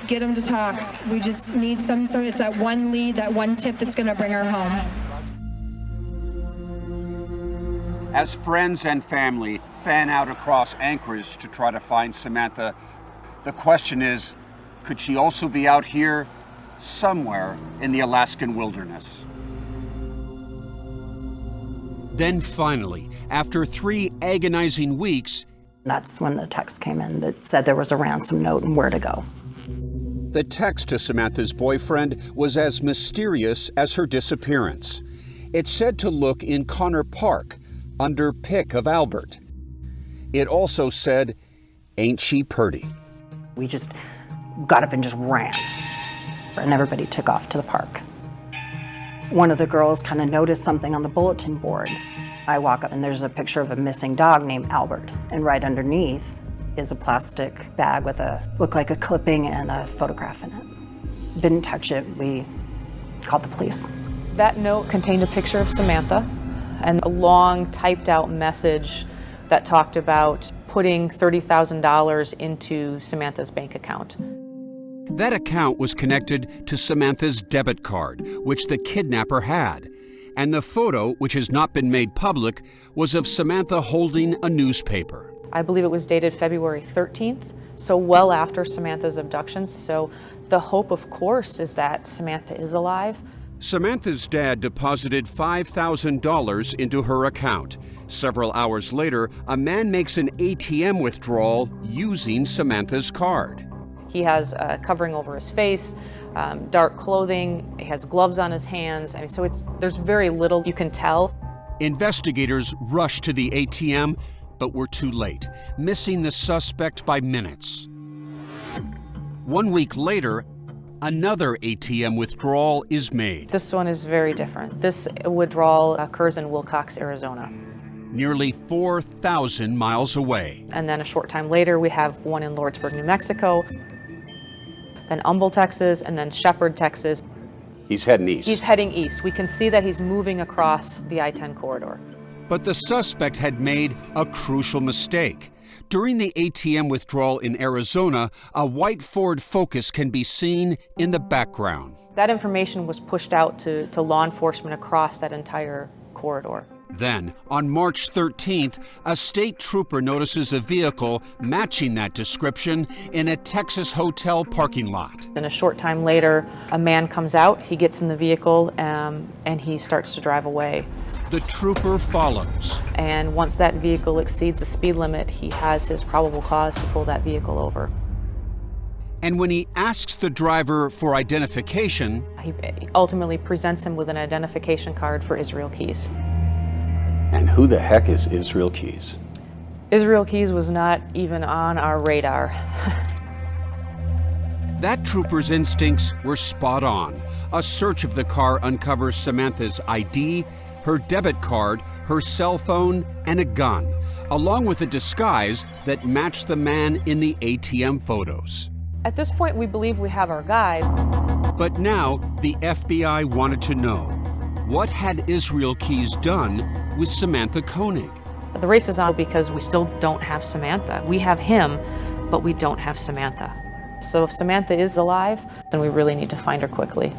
get them to talk. We just need some sort of, it's that one lead, that one tip that's going to bring her home. As friends and family fan out across Anchorage to try to find Samantha, the question is, could she also be out here somewhere in the Alaskan wilderness? Then finally, after 3 agonizing weeks, that's when the text came in that said there was a ransom note and where to go. The text to Samantha's boyfriend was as mysterious as her disappearance. It said to look in Connor Park, under pick of Albert. It also said, "Ain't she purty?" We just got up and just ran, and everybody took off to the park. One of the girls kind of noticed something on the bulletin board. I walk up and there's a picture of a missing dog named Albert, and right underneath is a plastic bag with looked like a clipping and a photograph in it. Didn't touch it. We called the police. That note contained a picture of Samantha and a long typed out message that talked about putting $30,000 into Samantha's bank account. That account was connected to Samantha's debit card, which the kidnapper had. And the photo, which has not been made public, was of Samantha holding a newspaper. I believe it was dated February 13th, so well after Samantha's abduction. So the hope, of course, is that Samantha is alive. Samantha's dad deposited $5,000 into her account. Several hours later, a man makes an ATM withdrawal using Samantha's card. He has covering over his face, dark clothing, he has gloves on his hands. I mean, so there's very little you can tell. Investigators rushed to the ATM, but were too late, missing the suspect by minutes. 1 week later, another ATM withdrawal is made. This one is very different. This withdrawal occurs in Wilcox, Arizona. Nearly 4,000 miles away. And then a short time later, we have one in Lordsburg, New Mexico, then Humble, Texas, and then Shepherd, Texas. He's heading east. He's heading east. We can see that he's moving across the I-10 corridor. But the suspect had made a crucial mistake. During the ATM withdrawal in Arizona, a white Ford Focus can be seen in the background. That information was pushed out to law enforcement across that entire corridor. Then, on March 13th, a state trooper notices a vehicle matching that description in a Texas hotel parking lot. And a short time later, a man comes out, he gets in the vehicle, and he starts to drive away. The trooper follows. And once that vehicle exceeds the speed limit, he has his probable cause to pull that vehicle over. And when he asks the driver for identification, he ultimately presents him with an identification card for Israel Keys. And who the heck is Israel Keys? Israel Keys was not even on our radar. That trooper's instincts were spot on. A search of the car uncovers Samantha's ID, her debit card, her cell phone, and a gun, along with a disguise that matched the man in the ATM photos. At this point, we believe we have our guy. But now, the FBI wanted to know, what had Israel Keys done with Samantha Koenig? The race is on because we still don't have Samantha. We have him, but we don't have Samantha. So if Samantha is alive, then we really need to find her quickly.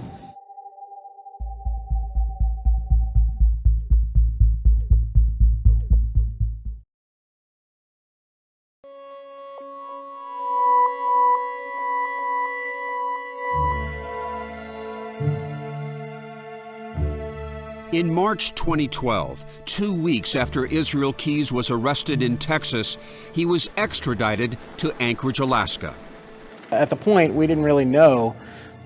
In March 2012, 2 weeks after Israel Keyes was arrested in Texas, he was extradited to Anchorage, Alaska. At the point, we didn't really know,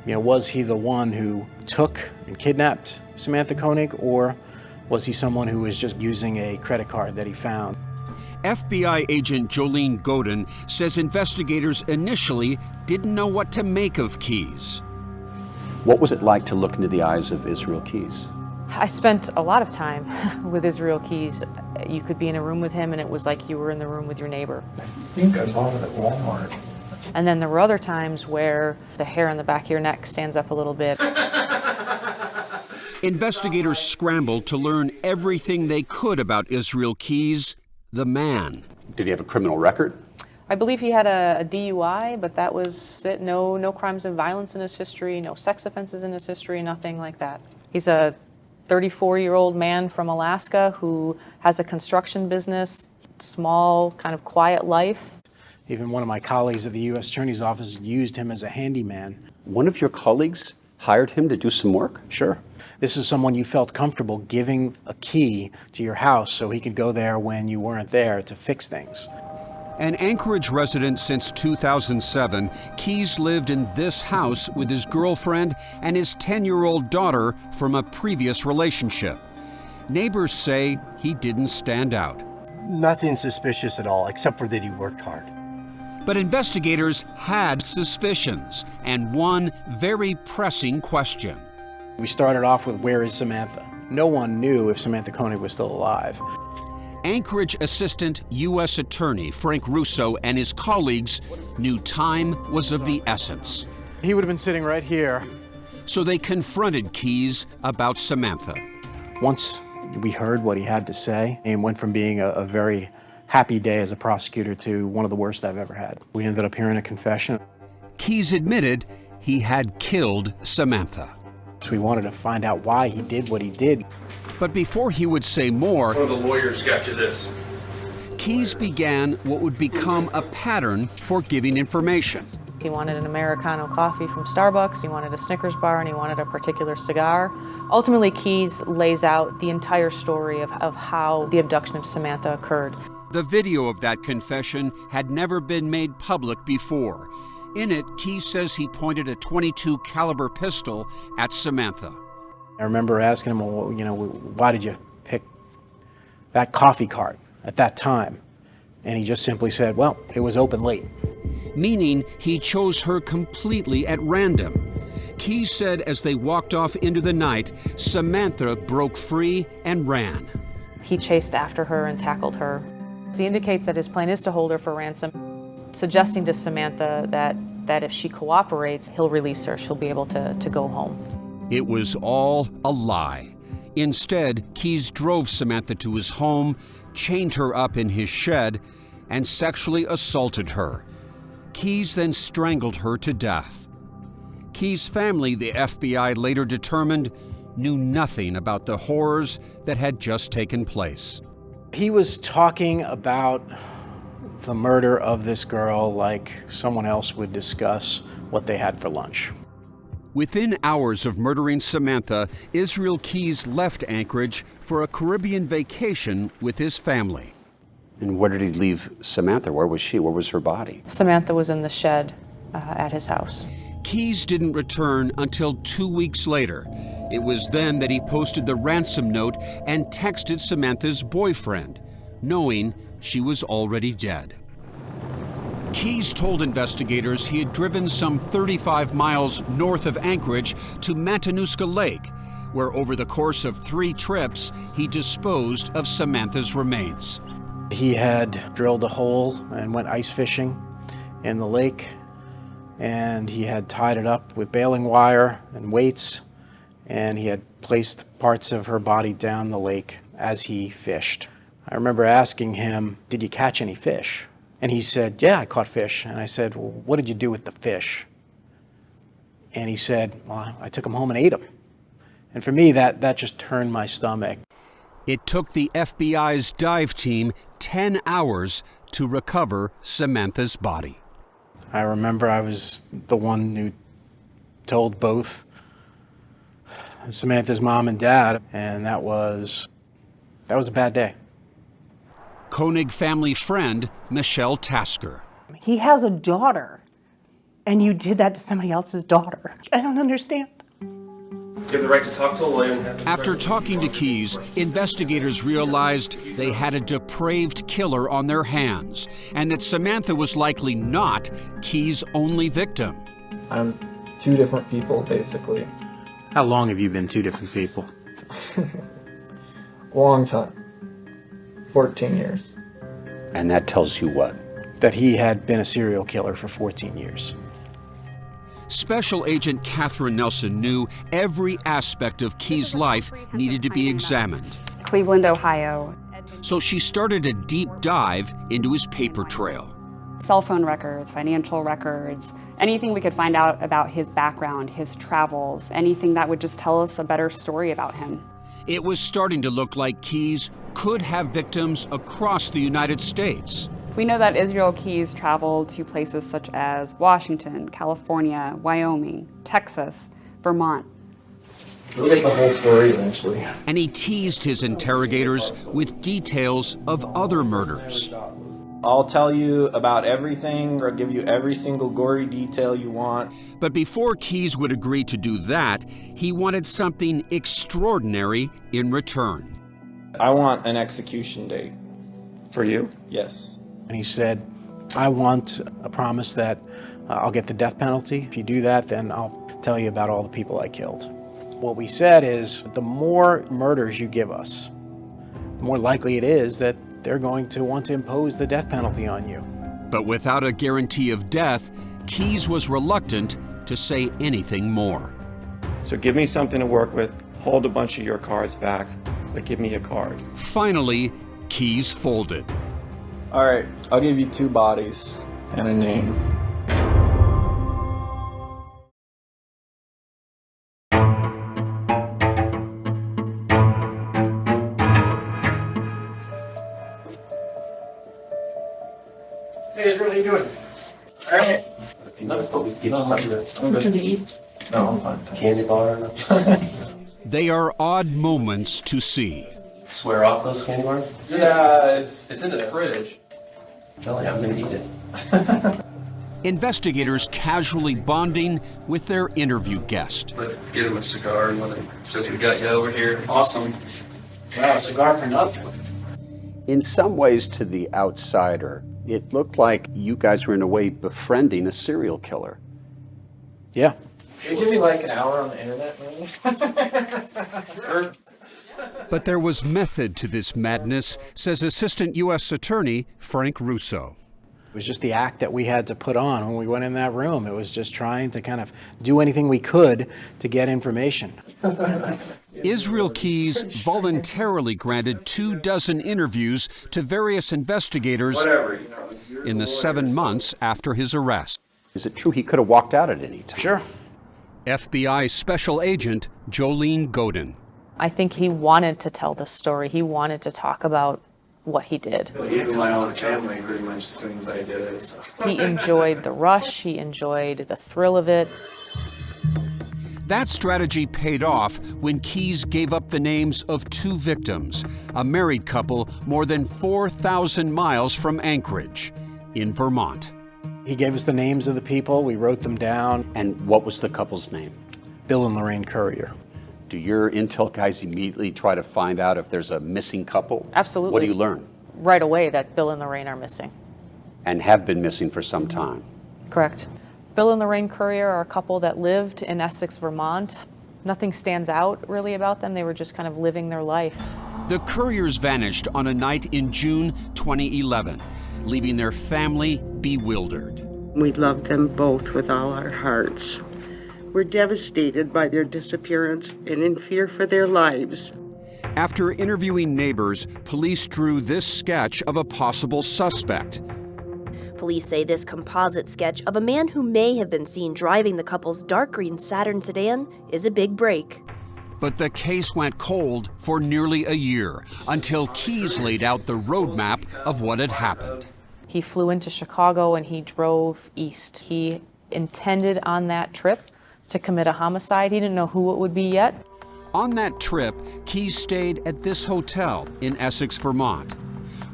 was he the one who took and kidnapped Samantha Koenig, or was he someone who was just using a credit card that he found? FBI agent Jolene Godin says investigators initially didn't know what to make of Keyes. What was it like to look into the eyes of Israel Keyes? I spent a lot of time with Israel Keyes. You could be in a room with him and it was like you were in the room with your neighbor. I think I saw it at Walmart. And then there were other times where the hair on the back of your neck stands up a little bit. Investigators scrambled to learn everything they could about Israel Keyes, the man. Did he have a criminal record? I believe he had a DUI, but that was it. No crimes of violence in his history, no sex offenses in his history, nothing like that. He's a 34-year-old man from Alaska who has a construction business, small, kind of quiet life. Even one of my colleagues at the U.S. Attorney's Office used him as a handyman. One of your colleagues hired him to do some work? Sure. This is someone you felt comfortable giving a key to your house so he could go there when you weren't there to fix things. An Anchorage resident since 2007, Keyes lived in this house with his girlfriend and his 10-year-old daughter from a previous relationship. Neighbors say he didn't stand out. Nothing suspicious at all, except for that he worked hard. But investigators had suspicions, and one very pressing question. We started off with, where is Samantha? No one knew if Samantha Koenig was still alive. Anchorage Assistant U.S. Attorney Frank Russo and his colleagues knew time was of the essence. He would have been sitting right here. So they confronted Keyes about Samantha. Once we heard what he had to say, and went from being a very happy day as a prosecutor to one of the worst I've ever had. We ended up hearing a confession. Keyes admitted he had killed Samantha. So we wanted to find out why he did what he did. But before he would say more, one of the lawyers got you this. Keyes began what would become a pattern for giving information. He wanted an Americano coffee from Starbucks, he wanted a Snickers bar, and he wanted a particular cigar. Ultimately, Keyes lays out the entire story of how the abduction of Samantha occurred. The video of that confession had never been made public before. In it, Keyes says he pointed a .22 caliber pistol at Samantha. I remember asking him, well, why did you pick that coffee cart at that time? And he just simply said, well, it was open late. Meaning he chose her completely at random. Keyes said as they walked off into the night, Samantha broke free and ran. He chased after her and tackled her. He indicates that his plan is to hold her for ransom, suggesting to Samantha that if she cooperates, he'll release her. She'll be able to go home. It was all a lie. Instead, Keyes drove Samantha to his home, chained her up in his shed, and sexually assaulted her. Keyes then strangled her to death. Keyes' family, the FBI later determined, knew nothing about the horrors that had just taken place. He was talking about the murder of this girl like someone else would discuss what they had for lunch. Within hours of murdering Samantha, Israel Keyes left Anchorage for a Caribbean vacation with his family. And where did he leave Samantha? Where was she? Where was her body? Samantha was in the shed at his house. Keyes didn't return until 2 weeks later. It was then that he posted the ransom note and texted Samantha's boyfriend, knowing she was already dead. Keyes told investigators he had driven some 35 miles north of Anchorage to Matanuska Lake, where over the course of 3 trips, he disposed of Samantha's remains. He had drilled a hole and went ice fishing in the lake, and he had tied it up with baling wire and weights, and he had placed parts of her body down the lake as he fished. I remember asking him, did you catch any fish? And he said, yeah, I caught fish. And I said, well, what did you do with the fish? And he said, well, I took them home and ate them. And for me, that just turned my stomach. It took the FBI's dive team 10 hours to recover Samantha's body. I remember I was the one who told both Samantha's mom and dad, and that was a bad day. Koenig family friend Michelle Tasker. He has a daughter, and you did that to somebody else's daughter. I don't understand. You have the right to talk to a lawyer. After talking to Keyes, investigators realized they had a depraved killer on their hands, and that Samantha was likely not Keyes' only victim. I'm two different people, basically. How long have you been two different people? Long time. 14 years. And that tells you what? That he had been a serial killer for 14 years. Special Agent Catherine Nelson knew every aspect of Keyes' life needed to be examined. Cleveland, Ohio. So she started a deep dive into his paper trail. Cell phone records, financial records, anything we could find out about his background, his travels, anything that would just tell us a better story about him. It was starting to look like Keyes could have victims across the United States. We know that Israel Keyes traveled to places such as Washington, California, Wyoming, Texas, Vermont. We'll get the whole story eventually. And he teased his interrogators with details of other murders. I'll tell you about everything, or give you every single gory detail you want. But before Keyes would agree to do that, he wanted something extraordinary in return. I want an execution date. For you? Yes. And he said, I want a promise that I'll get the death penalty. If you do that, then I'll tell you about all the people I killed. What we said is, the more murders you give us, the more likely it is that they're going to want to impose the death penalty on you. But without a guarantee of death, Keyes was reluctant to say anything more. So give me something to work with, hold a bunch of your cards back, but give me a card. Finally, Keyes folded. All right, I'll give you 2 bodies and a name. Hey, Israel, how you doing? All right. Something to eat? No, I'm fine. Candy bar? They are odd moments to see. Swear off those candy bars? Yeah, it's in the fridge. Tell me I'm gonna eat it. Investigators casually bonding with their interview guest. But get him a cigar. You want to? So we got you over here. Awesome. Wow, cigar for nothing. In some ways, to the outsider, it looked like you guys were in a way befriending a serial killer. Yeah. Can you give me like an hour on the internet, maybe? Sure. But there was method to this madness, says Assistant U.S. Attorney Frank Russo. It was just the act that we had to put on when we went in that room. It was just trying to kind of do anything we could to get information. Israel Keyes voluntarily granted 24 interviews to various investigators in the 7 months after his arrest. Is it true he could have walked out at any time? Sure. FBI Special Agent Jolene Godin. I think he wanted to tell the story. He wanted to talk about what he did. Even my own family pretty much as soon as I did it. So. He enjoyed the rush. He enjoyed the thrill of it. That strategy paid off when Keyes gave up the names of 2 victims, a married couple more than 4,000 miles from Anchorage in Vermont. He gave us the names of the people. We wrote them down. And what was the couple's name? Bill and Lorraine Courier. Do your intel guys immediately try to find out if there's a missing couple? Absolutely. What do you learn? Right away that Bill and Lorraine are missing. And have been missing for some time. Correct. Bill and Lorraine Courier are a couple that lived in Essex, Vermont. Nothing stands out really about them. They were just kind of living their life. The Couriers vanished on a night in June 2011, leaving their family bewildered. We love them both with all our hearts. We're devastated by their disappearance and in fear for their lives. After interviewing neighbors, police drew this sketch of a possible suspect. Police say this composite sketch of a man who may have been seen driving the couple's dark green Saturn sedan is a big break. But the case went cold for nearly a year until Keyes laid out the roadmap of what had happened. He flew into Chicago and he drove east. He intended on that trip to commit a homicide. He didn't know who it would be yet. On that trip, Keyes stayed at this hotel in Essex, Vermont.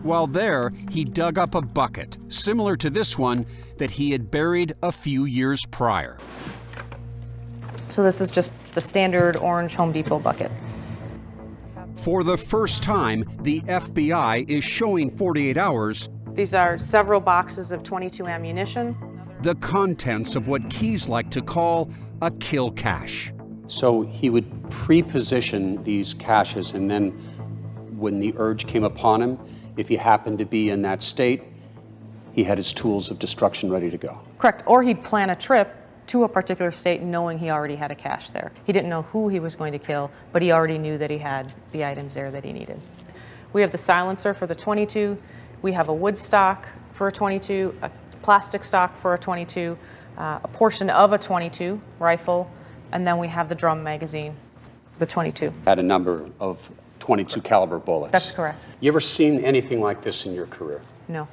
While there, he dug up a bucket, similar to this one, that he had buried a few years prior. So this is just the standard orange Home Depot bucket. For the first time, the FBI is showing 48 Hours These are several boxes of .22 ammunition. the contents of what Keyes liked to call a kill cache. So he would pre-position these caches, and then when the urge came upon him, if he happened to be in that state, he had his tools of destruction ready to go. Correct, or he'd plan a trip to a particular state knowing he already had a cache there. He didn't know who he was going to kill, but he already knew that he had the items there that he needed. We have the silencer for the .22, we have a wood stock for a .22, a plastic stock for a .22, a portion of a .22 rifle, and then we have the drum magazine, the .22. Had a number of .22 caliber bullets. That's correct. You ever seen anything like this in your career? No.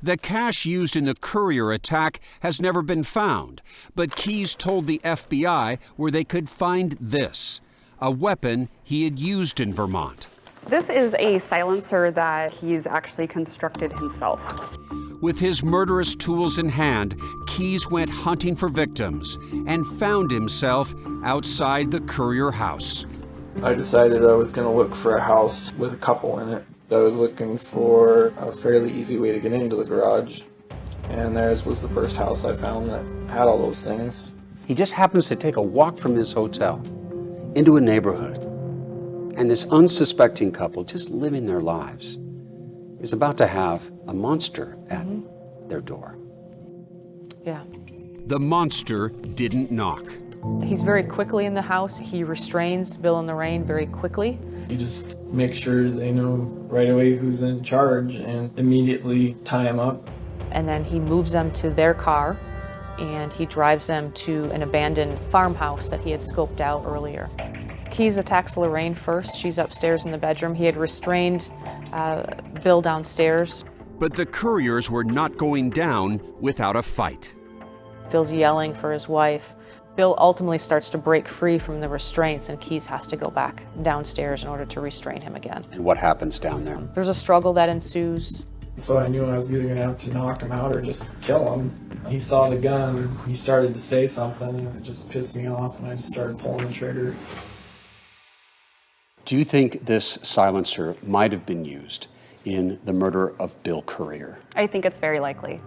The cache used in the Courier attack has never been found, but Keyes told the FBI where they could find this, a weapon he had used in Vermont. This is a silencer that he's actually constructed himself. With his murderous tools in hand, Keyes went hunting for victims and found himself outside the Courier house. I decided I was going to look for a house with a couple in it. I was looking for a fairly easy way to get into the garage, and theirs was the first house I found that had all those things. He just happens to take a walk from his hotel into a neighborhood, and this unsuspecting couple, just living their lives, is about to have a monster at their door. Yeah. The monster didn't knock. He's very quickly in the house. He restrains Bill and Lorraine very quickly. You just make sure they know right away who's in charge and immediately tie him up. And then he moves them to their car and he drives them to an abandoned farmhouse that he had scoped out earlier. Keyes attacks Lorraine first. She's upstairs in the bedroom. He had restrained Bill downstairs. But the Couriers were not going down without a fight. Bill's yelling for his wife. Bill ultimately starts to break free from the restraints, and Keyes has to go back downstairs in order to restrain him again. And what happens down there? There's a struggle that ensues. So I knew I was either going to have to knock him out or just kill him. He saw the gun, he started to say something, and it just pissed me off, and I just started pulling the trigger. Do you think this silencer might have been used in the murder of Bill Courier? I think it's very likely.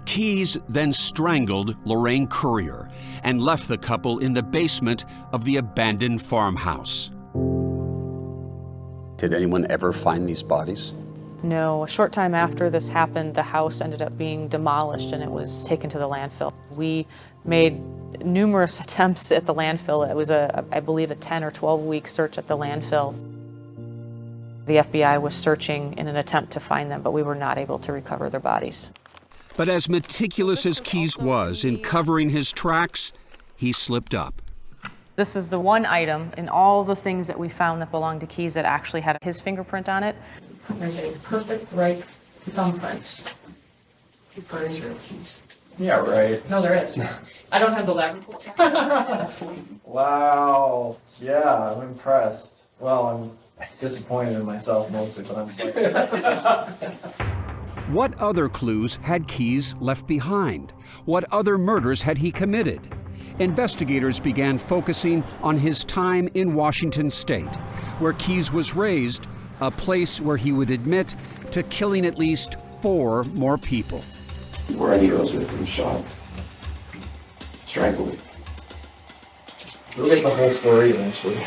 Keyes then strangled Lorraine Courier and left the couple in the basement of the abandoned farmhouse. Did anyone ever find these bodies? No, a short time after this happened, the house ended up being demolished and it was taken to the landfill. We made numerous attempts at the landfill. It was, I believe, a 10 or 12-week search at the landfill. The FBI was searching in an attempt to find them, but we were not able to recover their bodies. But as meticulous as Keyes was in covering his tracks, he slipped up. This is the one item in all the things that we found that belonged to Keyes that actually had his fingerprint on it. There's a perfect right thumbprint for Israel Keyes. Yeah, right. No, there is. I don't have the lab report. Wow. Yeah, I'm impressed. Well, I'm disappointed in myself mostly, but I'm just like... What other clues had Keyes left behind? What other murders had he committed? Investigators began focusing on his time in Washington State, where Keyes was raised, a place where he would admit to killing at least 4 more people. Were any of those victims shot? Strangled? We'll get the whole story eventually.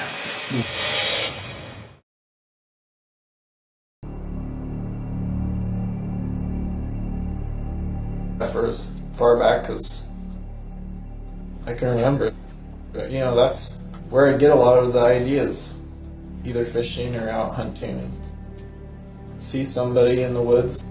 For as far back as I can remember. But, you know, that's where I get a lot of the ideas, either fishing or out hunting. And see somebody in the woods.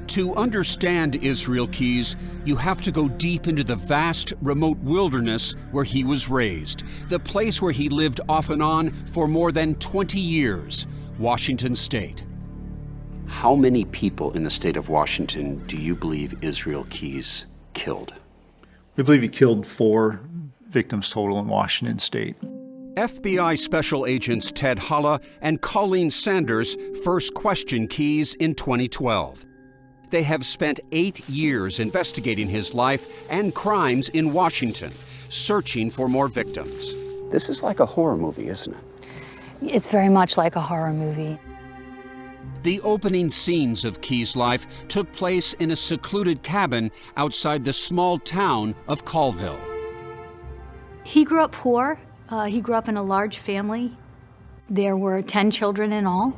To understand Israel Keyes, you have to go deep into the vast, remote wilderness where he was raised, the place where he lived off and on for more than 20 years, Washington State. How many people in the state of Washington do you believe Israel Keyes killed? We believe he killed 4, victims total in Washington state. FBI Special Agents Ted Holla and Colleen Sanders first questioned Keyes in 2012. They have spent 8 years investigating his life and crimes in Washington, searching for more victims. This is like a horror movie, isn't it? It's very much like a horror movie. The opening scenes of Keyes' life took place in a secluded cabin outside the small town of Colville. He grew up poor. He grew up in a large family. There were 10 children in all,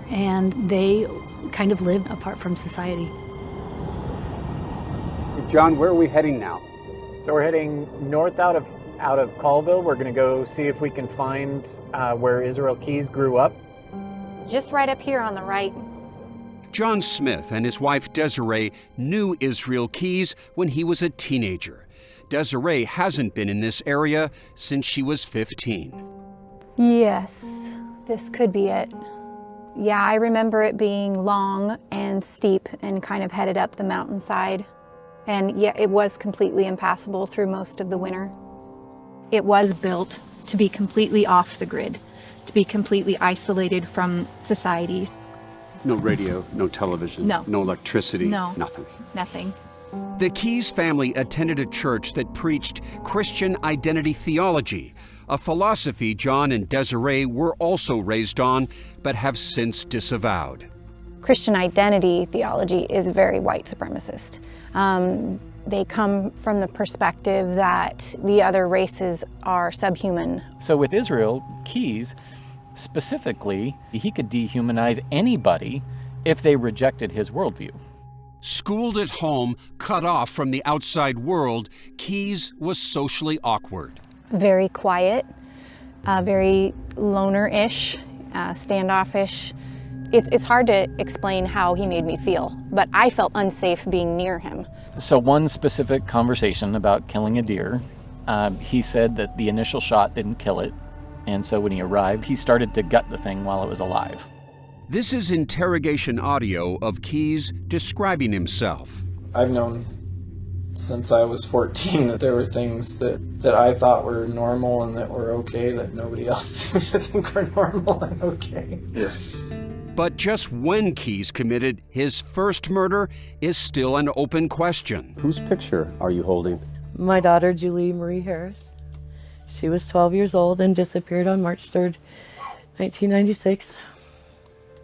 and they kind of lived apart from society. John, where are we heading now? So we're heading north out of Colville. We're going to go see if we can find where Israel Keyes grew up. Just right up here on the right. John Smith and his wife Desiree knew Israel Keyes when he was a teenager. Desiree hasn't been in this area since she was 15. Yes, this could be it. Yeah, I remember it being long and steep and kind of headed up the mountainside. And yeah, it was completely impassable through most of the winter. It was built to be completely off the grid, to be completely isolated from society. No radio, no television, No. no electricity, No. nothing. Nothing. The Keyes family attended a church that preached Christian identity theology, a philosophy John and Desiree were also raised on, but have since disavowed. Christian identity theology is very white supremacist. They come from the perspective that the other races are subhuman. So with Israel Keyes, specifically, he could dehumanize anybody if they rejected his worldview. Schooled at home, cut off from the outside world, Keyes was socially awkward. Very quiet, very loner-ish, standoffish. It's hard to explain how he made me feel, but I felt unsafe being near him. So one specific conversation about killing a deer, he said that the initial shot didn't kill it, and so when he arrived, he started to gut the thing while it was alive. This is interrogation audio of Keyes describing himself. I've known since I was 14 that there were things that I thought were normal and that were okay that nobody else seems to think are normal and okay. Yeah. But just when Keyes committed his first murder is still an open question. Whose picture are you holding? My daughter, Julie Marie Harris. She was 12 years old and disappeared on March 3rd, 1996.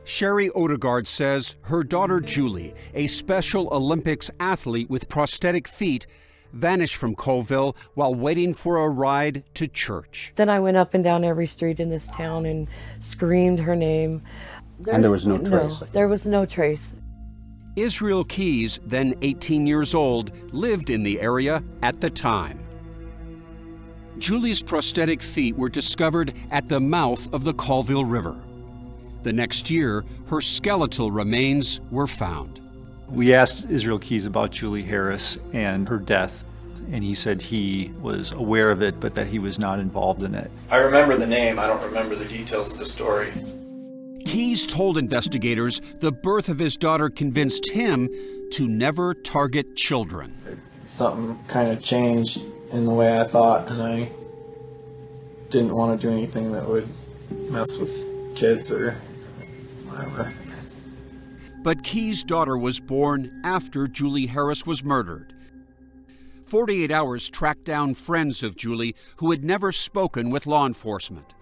Sherry Odegaard says her daughter Julie, a Special Olympics athlete with prosthetic feet, vanished from Colville while waiting for a ride to church. Then I went up and down every street in this town and screamed her name. And there was no trace? No, there was no trace. Israel Keyes, then 18 years old, lived in the area at the time. Julie's prosthetic feet were discovered at the mouth of the Colville River. The next year, her skeletal remains were found. We asked Israel Keyes about Julie Harris and her death, and he said he was aware of it, but that he was not involved in it. I remember the name, I don't remember the details of the story. Keyes told investigators the birth of his daughter convinced him to never target children. Something kind of changed in the way I thought, and I didn't want to do anything that would mess with kids or whatever. But Keyes' daughter was born after Julie Harris was murdered. 48 Hours tracked down friends of Julie who had never spoken with law enforcement.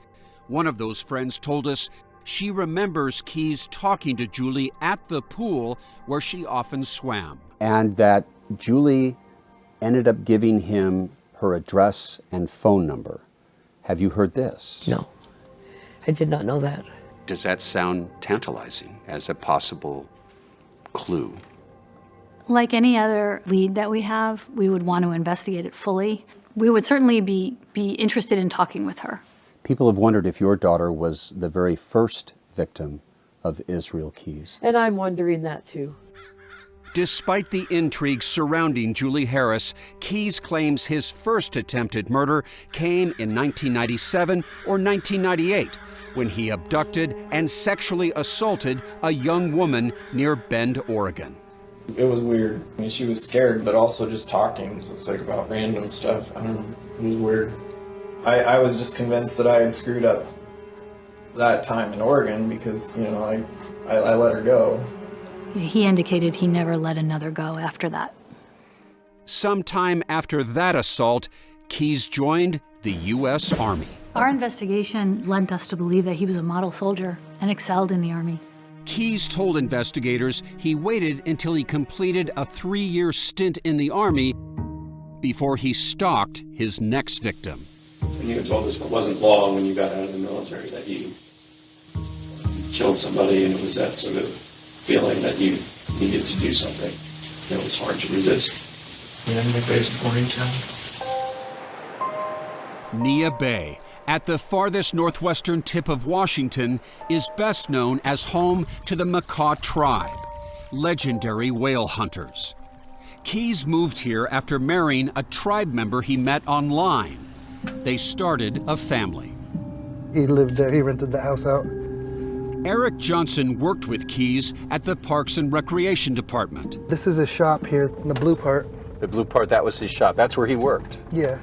One of those friends told us she remembers Keyes talking to Julie at the pool where she often swam. And that Julie ended up giving him her address and phone number. Have you heard this? No, I did not know that. Does that sound tantalizing as a possible clue? Like any other lead that we have, we would want to investigate it fully. We would certainly be interested in talking with her. People have wondered if your daughter was the very first victim of Israel Keyes. And I'm wondering that too. Despite the intrigue surrounding Julie Harris, Keyes claims his first attempted murder came in 1997 or 1998, when he abducted and sexually assaulted a young woman near Bend, Oregon. It was weird. I mean, she was scared, but also just talking. So it's like about random stuff. I don't know. It was weird. I was just convinced that I had screwed up that time in Oregon because, you know, I let her go. He indicated he never let another go after that. Sometime after that assault, Keyes joined the U.S. Army. Our investigation led us to believe that he was a model soldier and excelled in the Army. Keyes told investigators he waited until he completed a 3-year stint in the Army before he stalked his next victim. And you told us it wasn't long when you got out of the military that you killed somebody, and it was that sort of feeling that you needed to do something. It was hard to resist. And your base boarding town? Nia Bay, at the farthest northwestern tip of Washington, is best known as home to the Makah tribe, legendary whale hunters. Keyes moved here after marrying a tribe member he met online. They started a family. He lived there, he rented the house out. Eric Johnson worked with Keyes at the Parks and Recreation Department. This is his shop here, in the blue part. The blue part, that was his shop. That's where he worked. Yeah.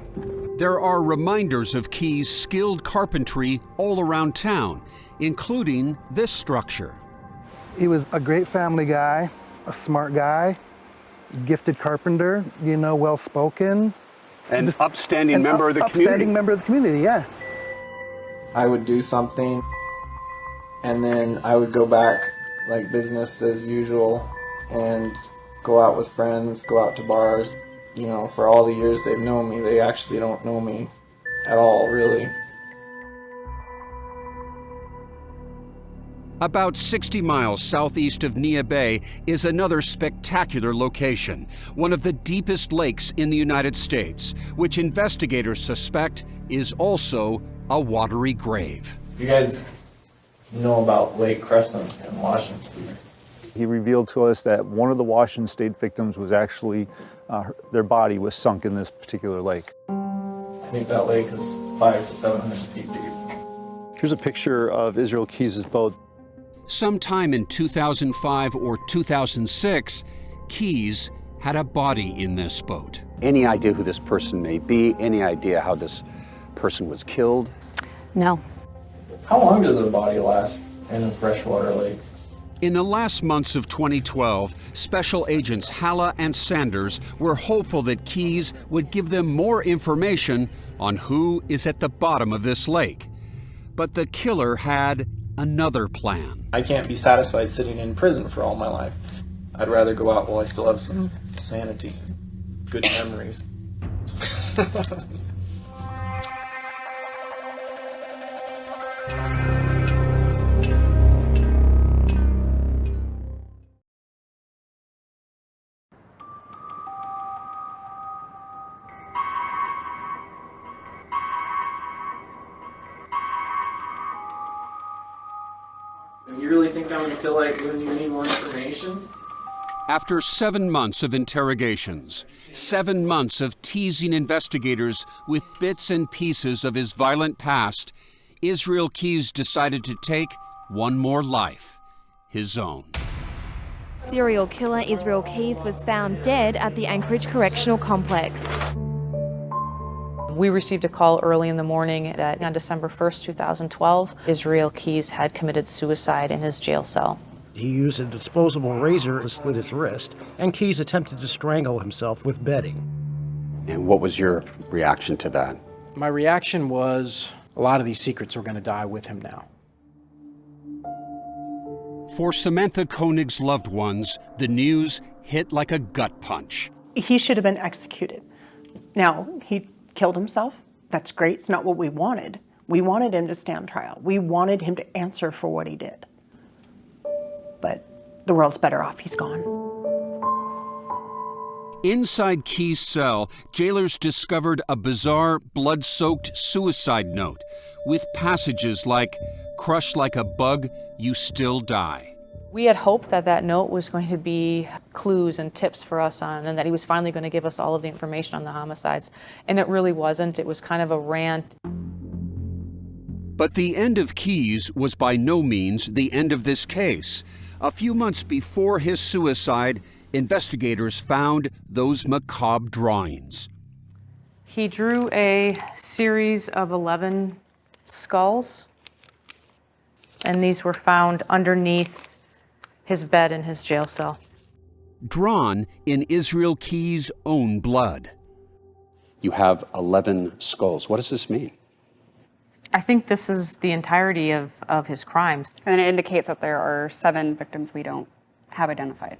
There are reminders of Keyes' skilled carpentry all around town, including this structure. He was a great family guy, a smart guy, gifted carpenter, you know, well-spoken. An upstanding member of the community. Upstanding member of the community, yeah. I would do something, and then I would go back like business as usual and go out with friends, go out to bars. You know, for all the years they've known me, they actually don't know me at all, really. About 60 miles southeast of Nia Bay is another spectacular location, one of the deepest lakes in the United States, which investigators suspect is also a watery grave. You guys know about Lake Crescent in Washington? He revealed to us that one of the Washington State victims was actually, their body was sunk in this particular lake. I think that lake is 500 to 700 feet deep. Here's a picture of Israel Keyes' boat. Sometime in 2005 or 2006, Keyes had a body in this boat. Any idea who this person may be? Any idea how this person was killed? No. How long does a body last in a freshwater lake? In the last months of 2012, Special Agents Halla and Sanders were hopeful that Keyes would give them more information on who is at the bottom of this lake. But the killer had another plan. I can't be satisfied sitting in prison for all my life. I'd rather go out while I still have some sanity, good memories. You really think I'm going to feel like giving you any more information? After 7 months of interrogations, 7 months of teasing investigators with bits and pieces of his violent past, Israel Keyes decided to take one more life, his own. Serial killer Israel Keyes was found dead at the Anchorage Correctional Complex. We received a call early in the morning that on December 1st, 2012, Israel Keyes had committed suicide in his jail cell. He used a disposable razor to slit his wrist, and Keyes attempted to strangle himself with bedding. And what was your reaction to that? My reaction was a lot of these secrets were going to die with him now. For Samantha Koenig's loved ones, the news hit like a gut punch. He should have been executed. Now, he killed himself. That's great. It's not what we wanted. We wanted him to stand trial. We wanted him to answer for what he did. But the world's better off he's gone. Inside Keyes' cell, jailers discovered a bizarre, blood-soaked suicide note with passages like, "Crushed like a bug, you still die." We had hoped that that note was going to be clues and tips for us on, and that he was finally going to give us all of the information on the homicides. And it really wasn't. It was kind of a rant. But the end of Keyes was by no means the end of this case. A few months before his suicide, investigators found those macabre drawings. He drew a series of 11 skulls, and these were found underneath his bed in his jail cell. Drawn in Israel Keyes' own blood. You have 11 skulls. What does this mean? I think this is the entirety of his crimes. And it indicates that there are 7 victims we don't have identified.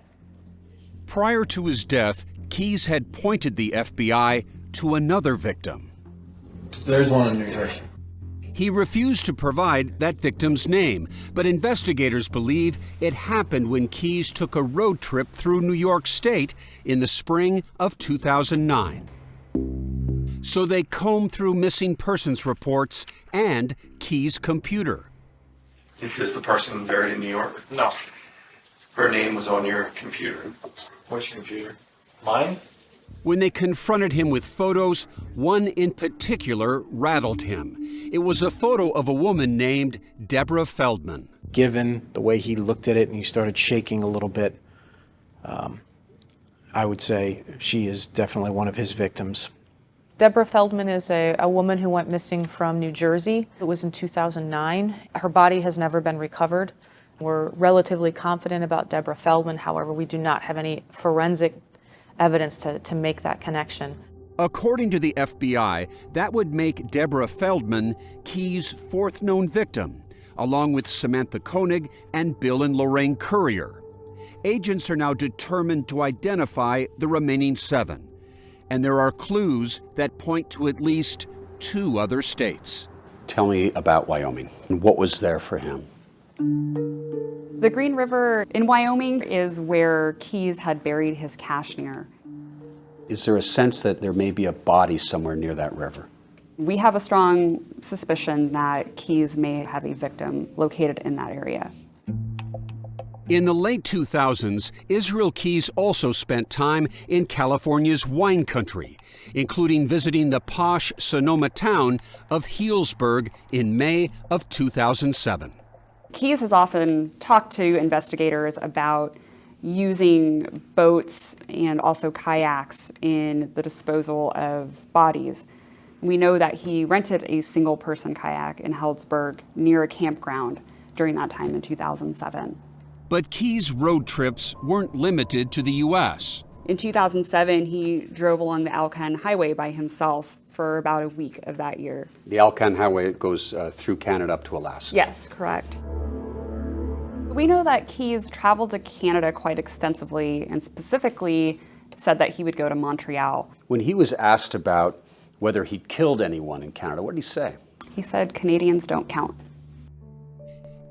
Prior to his death, Keyes had pointed the FBI to another victim. There's one in New York. He refused to provide that victim's name, but investigators believe it happened when Keyes took a road trip through New York State in the spring of 2009. So they combed through missing persons reports and Keyes' computer. Is this the person buried in New York? No. Her name was on your computer. Which computer? Mine? When they confronted him with photos, one in particular rattled him. It was a photo of a woman named Deborah Feldman. Given the way he looked at it and he started shaking a little bit, I would say she is definitely one of his victims. Deborah Feldman is a woman who went missing from New Jersey. It was in 2009. Her body has never been recovered. We're relatively confident about Deborah Feldman. However, we do not have any forensic evidence to make that connection. According to the FBI, that would make Deborah Feldman Keyes' 4th known victim, along with Samantha Koenig and Bill and Lorraine Currier. Agents are now determined to identify the remaining 7, and there are clues that point to at least 2 other states. Tell me about Wyoming and what was there for him. The Green River in Wyoming is where Keyes had buried his cache near. Is there a sense that there may be a body somewhere near that river? We have a strong suspicion that Keyes may have a victim located in that area. In the late 2000s, Israel Keyes also spent time in California's wine country, including visiting the posh Sonoma town of Healdsburg in May of 2007. Keyes has often talked to investigators about using boats and also kayaks in the disposal of bodies. We know that he rented a single-person kayak in Healdsburg near a campground during that time in 2007. But Keyes' road trips weren't limited to the U.S. In 2007, he drove along the Alcan Highway by himself for about a week of that year. The Alcan Highway goes through Canada up to Alaska. Yes, correct. We know that Keyes traveled to Canada quite extensively and specifically said that he would go to Montreal. When he was asked about whether he'd killed anyone in Canada, what did he say? He said Canadians don't count.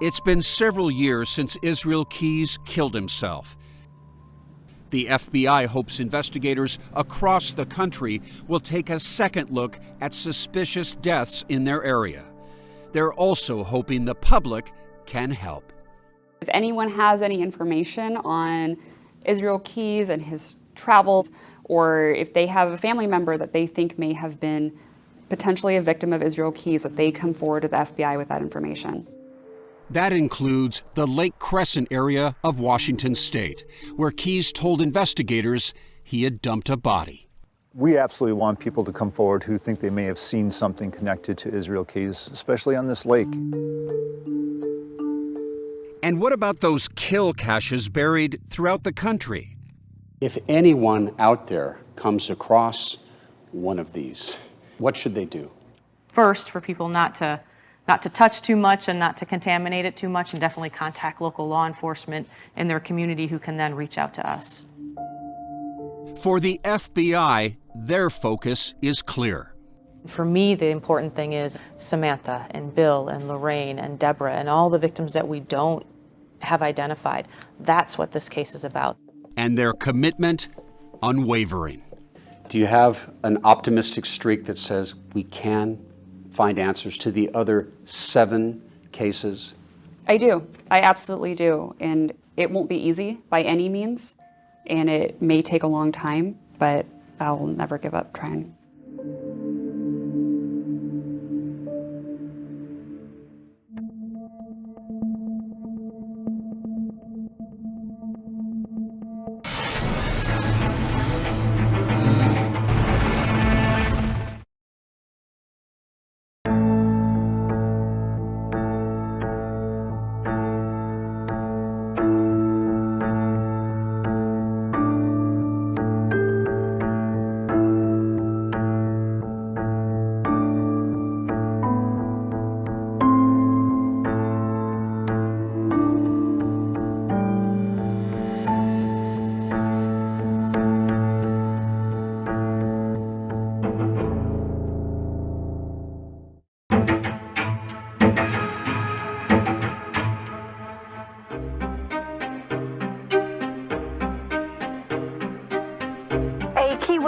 It's been several years since Israel Keyes killed himself. The FBI hopes investigators across the country will take a second look at suspicious deaths in their area. They're also hoping the public can help. If anyone has any information on Israel Keyes and his travels, or if they have a family member that they think may have been potentially a victim of Israel Keyes, that they come forward to the FBI with that information. That includes the Lake Crescent area of Washington State, where Keyes told investigators he had dumped a body. We absolutely want people to come forward who think they may have seen something connected to Israel Keyes, especially on this lake. And what about those kill caches buried throughout the country? If anyone out there comes across one of these, what should they do? First, for people not to touch too much and not to contaminate it too much, and definitely contact local law enforcement in their community who can then reach out to us. For the FBI, their focus is clear. For me, the important thing is Samantha and Bill and Lorraine and Deborah and all the victims that we don't have identified. That's what this case is about. And their commitment unwavering. Do you have an optimistic streak that says we can find answers to the other 7 cases? I do. I absolutely do. And it won't be easy by any means. And it may take a long time, but I'll never give up trying.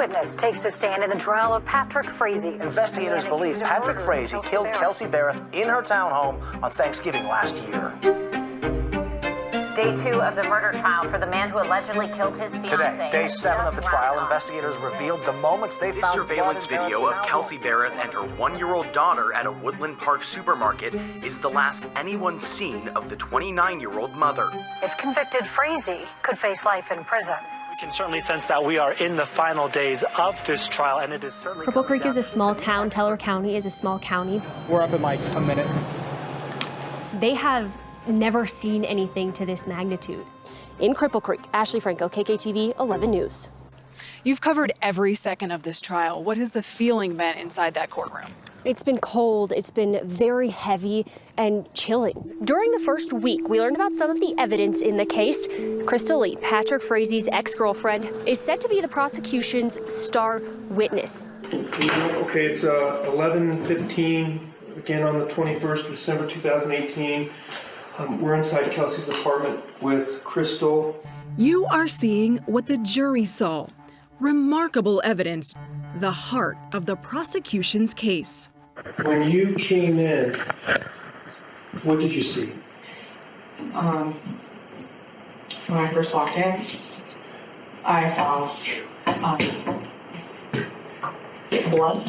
witness takes the stand in the trial of Patrick Frazee. Investigators believe Patrick Frazee killed Kelsey Barrett in her townhome on Thanksgiving last year. Day 2 of the murder trial for the man who allegedly killed his fiancee. Today, day 7 of the trial, investigators revealed the moments they found surveillance video of Kelsey Barrett and her 1-year-old daughter at a Woodland Park supermarket is the last anyone's seen of the 29-year-old mother. If convicted, Frazee could face life in prison. We can certainly sense that we are in the final days of this trial, and it is certainly... Cripple Creek is a small town. Teller County is a small county. We're up in like a minute. They have never seen anything to this magnitude. In Cripple Creek, Ashley Franco, KKTV 11 News. You've covered every second of this trial. What has the feeling been inside that courtroom? It's been cold, it's been very heavy and chilling. During the first week, we learned about some of the evidence in the case. Crystal Lee, Patrick Frazee's ex-girlfriend, is set to be the prosecution's star witness. Okay, it's 11:15, again on the 21st of December 2018. We're inside Kelsey's apartment with Crystal. You are seeing what the jury saw. Remarkable evidence, the heart of the prosecution's case. When you came in, what did you see? When I first walked in, I saw blood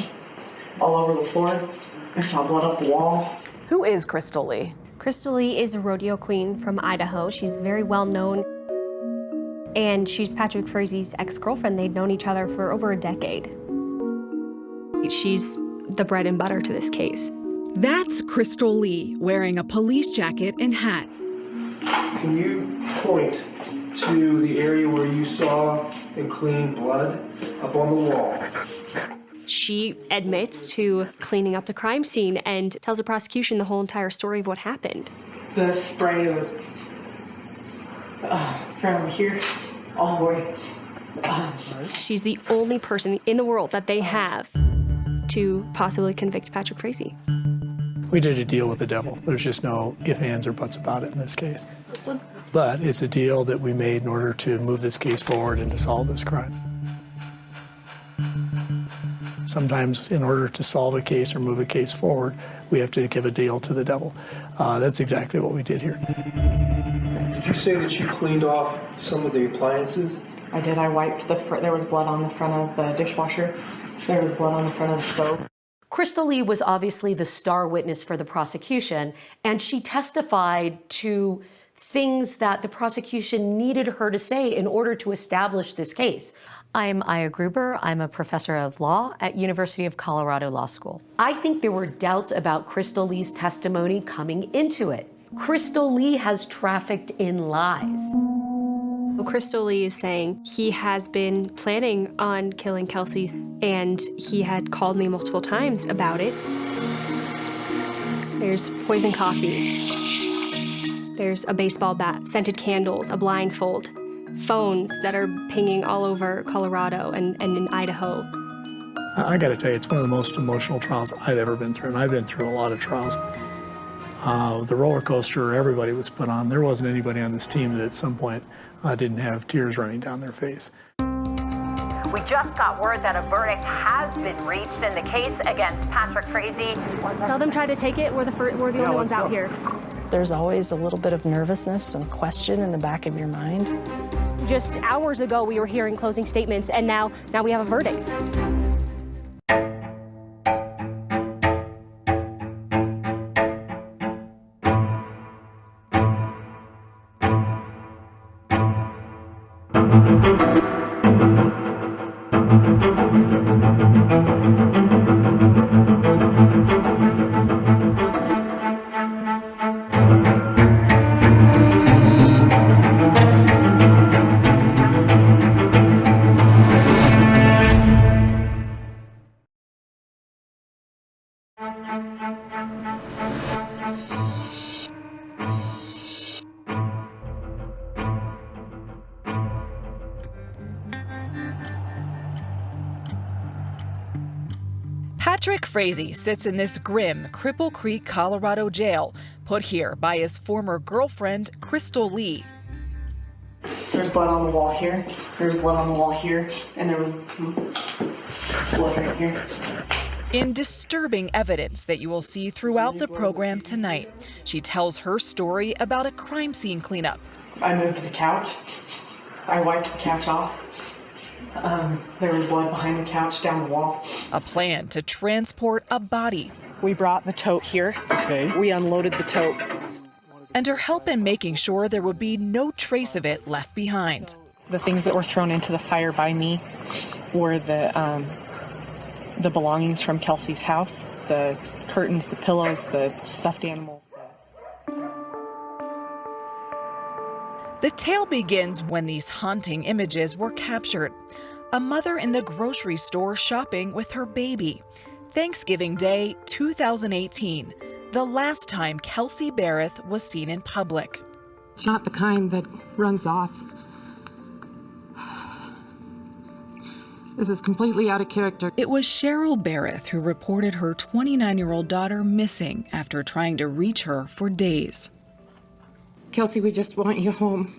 all over the floor. I saw blood up the wall. Who is Crystal Lee? Crystal Lee is a rodeo queen from Idaho. She's very well known. And she's Patrick Frazee's ex-girlfriend. They'd known each other for over a decade. She's the bread and butter to this case. That's Crystal Lee, wearing a police jacket and hat. Can you point to the area where you saw and clean blood up on the wall? She admits to cleaning up the crime scene and tells the prosecution the whole entire story of what happened. The spray was from here all the way. She's the only person in the world that they have to possibly convict Patrick Frazee. We did a deal with the devil. There's just no ifs, ands, or buts about it in this case. But it's a deal that we made in order to move this case forward and to solve this crime. Sometimes in order to solve a case or move a case forward, we have to give a deal to the devil. That's exactly what we did here. Did you say that you cleaned off some of the appliances? I did. I wiped there was blood on the front of the dishwasher. There was blood on the front of the stove. Crystal Lee was obviously the star witness for the prosecution, and she testified to things that the prosecution needed her to say in order to establish this case. I'm Aya Gruber. I'm a professor of law at University of Colorado Law School. I think there were doubts about Crystal Lee's testimony coming into it. Crystal Lee has trafficked in lies. Crystal Lee is saying he has been planning on killing Kelsey, and he had called me multiple times about it. There's poison coffee. There's a baseball bat, scented candles, a blindfold, phones that are pinging all over Colorado and in Idaho. I got to tell you, it's one of the most emotional trials I've ever been through, and I've been through a lot of trials. The roller coaster everybody was put on, there wasn't anybody on this team that at some point didn't have tears running down their face. We just got word that a verdict has been reached in the case against Patrick Frazee. Tell them try to take it. We're the only ones out here. There's always a little bit of nervousness and question in the back of your mind. Just hours ago, we were hearing closing statements, and now we have a verdict. Patrick Frazee sits in this grim Cripple Creek, Colorado jail, put here by his former girlfriend, Crystal Lee. There's blood on the wall here. There's blood on the wall here, and there was blood right here. In disturbing evidence that you will see throughout the program tonight, she tells her story about a crime scene cleanup. I moved the couch. I wiped the couch off. There was blood behind the couch down the wall. A plan to transport a body. We brought the tote here. Okay. We unloaded the tote. And her help in making sure there would be no trace of it left behind. The things that were thrown into the fire by me were the belongings from Kelsey's house, the curtains, the pillows, the stuffed animals. The tale begins when these haunting images were captured. A mother in the grocery store shopping with her baby. Thanksgiving Day 2018, the last time Kelsey Barrett was seen in public. She's not the kind that runs off. This is completely out of character. It was Cheryl Barrett who reported her 29-year-old daughter missing after trying to reach her for days. Kelsey, we just want you home.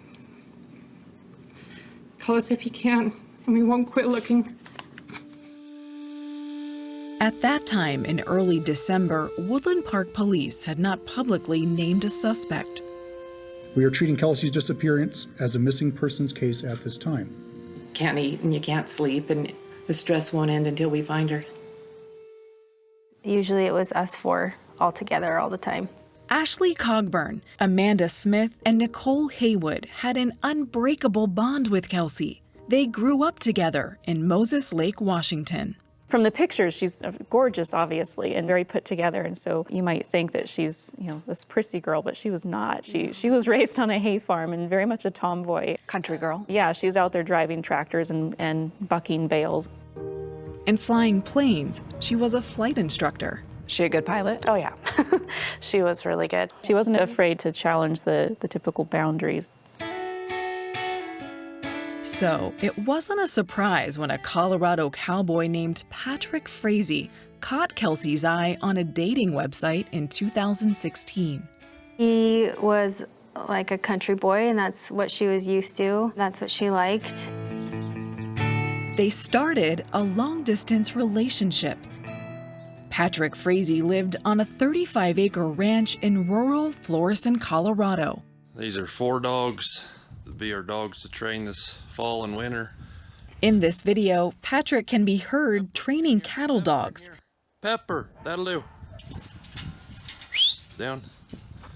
Call us if you can, and we won't quit looking. At that time, in early December, Woodland Park Police had not publicly named a suspect. We are treating Kelsey's disappearance as a missing persons case at this time. Can't eat and you can't sleep, and the stress won't end until we find her. Usually it was us four all together all the time. Ashley Cogburn, Amanda Smith, and Nicole Haywood had an unbreakable bond with Kelsey. They grew up together in Moses Lake, Washington. From the pictures, she's gorgeous, obviously, and very put together. And so you might think that she's, this prissy girl, but she was not. She was raised on a hay farm and very much a tomboy. Country girl. Yeah, she's out there driving tractors and bucking bales. In flying planes, she was a flight instructor. She a good pilot? Oh yeah, she was really good. She wasn't afraid to challenge the typical boundaries. So it wasn't a surprise when a Colorado cowboy named Patrick Frazee caught Kelsey's eye on a dating website in 2016. He was like a country boy, and that's what she was used to. That's what she liked. They started a long-distance relationship. Patrick Frazee lived on a 35-acre ranch in rural Florissant, Colorado. These are 4 dogs. They'll be our dogs to train this fall and winter. In this video, Patrick can be heard training cattle dogs. Pepper, that'll do. Down.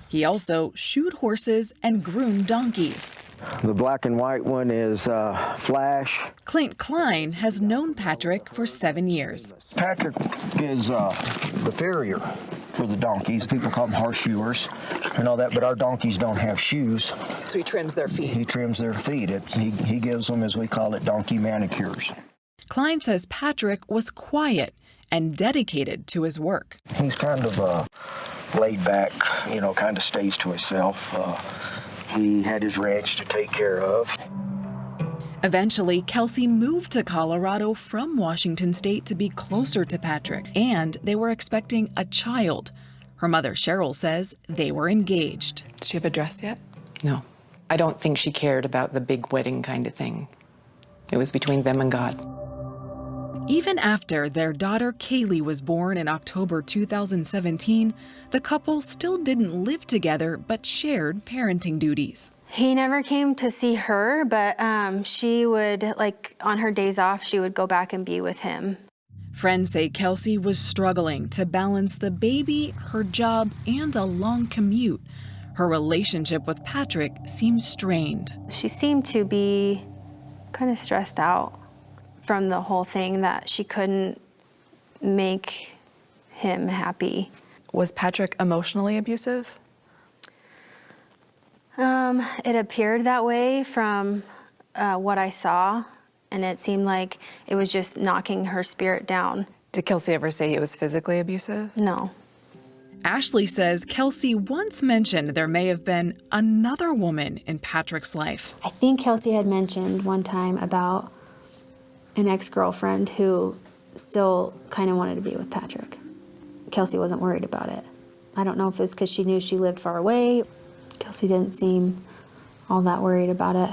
He also shoed horses and groomed donkeys. The black and white one is Flash. Clint Klein has known Patrick for 7 years. Patrick is the farrier for the donkeys. People call them horseshoers and all that, but our donkeys don't have shoes. So he trims their feet? He trims their feet. He gives them, as we call it, donkey manicures. Klein says Patrick was quiet and dedicated to his work. He's kind of laid back, kind of stays to himself. He had his ranch to take care of. Eventually, Kelsey moved to Colorado from Washington State to be closer to Patrick, and they were expecting a child. Her mother, Cheryl, says they were engaged. Does she have a dress yet? No. I don't think she cared about the big wedding kind of thing. It was between them and God. Even after their daughter Kaylee was born in October 2017, the couple still didn't live together but shared parenting duties. He never came to see her, but she would, on her days off, she would go back and be with him. Friends say Kelsey was struggling to balance the baby, her job, and a long commute. Her relationship with Patrick seemed strained. She seemed to be kind of stressed out from the whole thing, that she couldn't make him happy. Was Patrick emotionally abusive? It appeared that way from what I saw, and it seemed like it was just knocking her spirit down. Did Kelsey ever say he was physically abusive? No. Ashley says Kelsey once mentioned there may have been another woman in Patrick's life. I think Kelsey had mentioned one time about an ex-girlfriend who still kind of wanted to be with Patrick. Kelsey wasn't worried about it. I don't know if it's because she knew she lived far away. Kelsey didn't seem all that worried about it.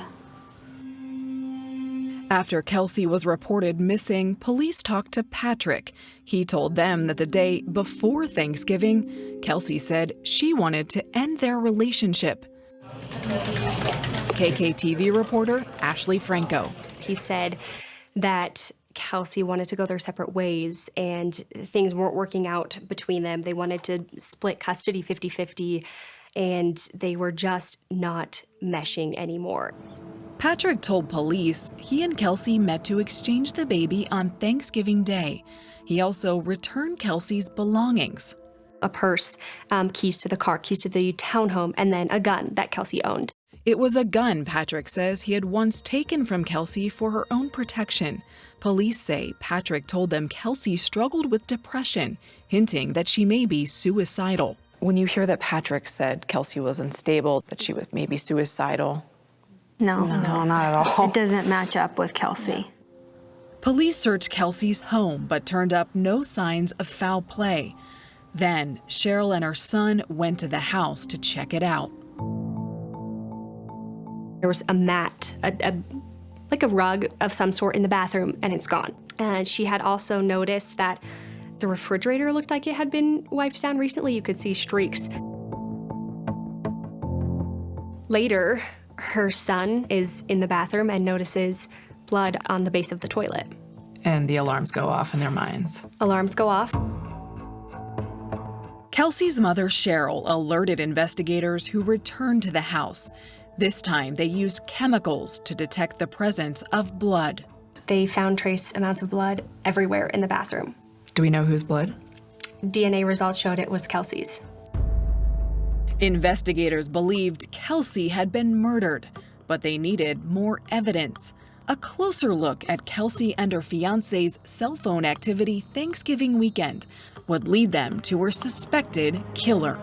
After Kelsey was reported missing, police talked to Patrick. He told them that the day before Thanksgiving, Kelsey said she wanted to end their relationship. KKTV reporter Ashley Franco. He said that Kelsey wanted to go their separate ways and things weren't working out between them. They wanted to split custody 50-50 and they were just not meshing anymore. Patrick told police he and Kelsey met to exchange the baby on Thanksgiving Day. He also returned Kelsey's belongings. A purse, keys to the car, keys to the townhome, and then a gun that Kelsey owned. It was a gun Patrick says he had once taken from Kelsey for her own protection. Police say Patrick told them Kelsey struggled with depression, hinting that she may be suicidal. When you hear that Patrick said Kelsey was unstable, that she was maybe suicidal, No, not at all. It doesn't match up with Kelsey. Police searched Kelsey's home but turned up no signs of foul play. Then Cheryl and her son went to the house to check it out. There was a mat, like a rug of some sort in the bathroom, and it's gone. And she had also noticed that the refrigerator looked like it had been wiped down recently. You could see streaks. Later, her son is in the bathroom and notices blood on the base of the toilet. and the alarms go off in their minds. Alarms go off. Kelsey's mother, Cheryl, alerted investigators who returned to the house. This time, they used chemicals to detect the presence of blood. They found trace amounts of blood everywhere in the bathroom. Do we know whose blood? DNA results showed it was Kelsey's. Investigators believed Kelsey had been murdered, but they needed more evidence. A closer look at Kelsey and her fiance's cell phone activity Thanksgiving weekend would lead them to her suspected killer.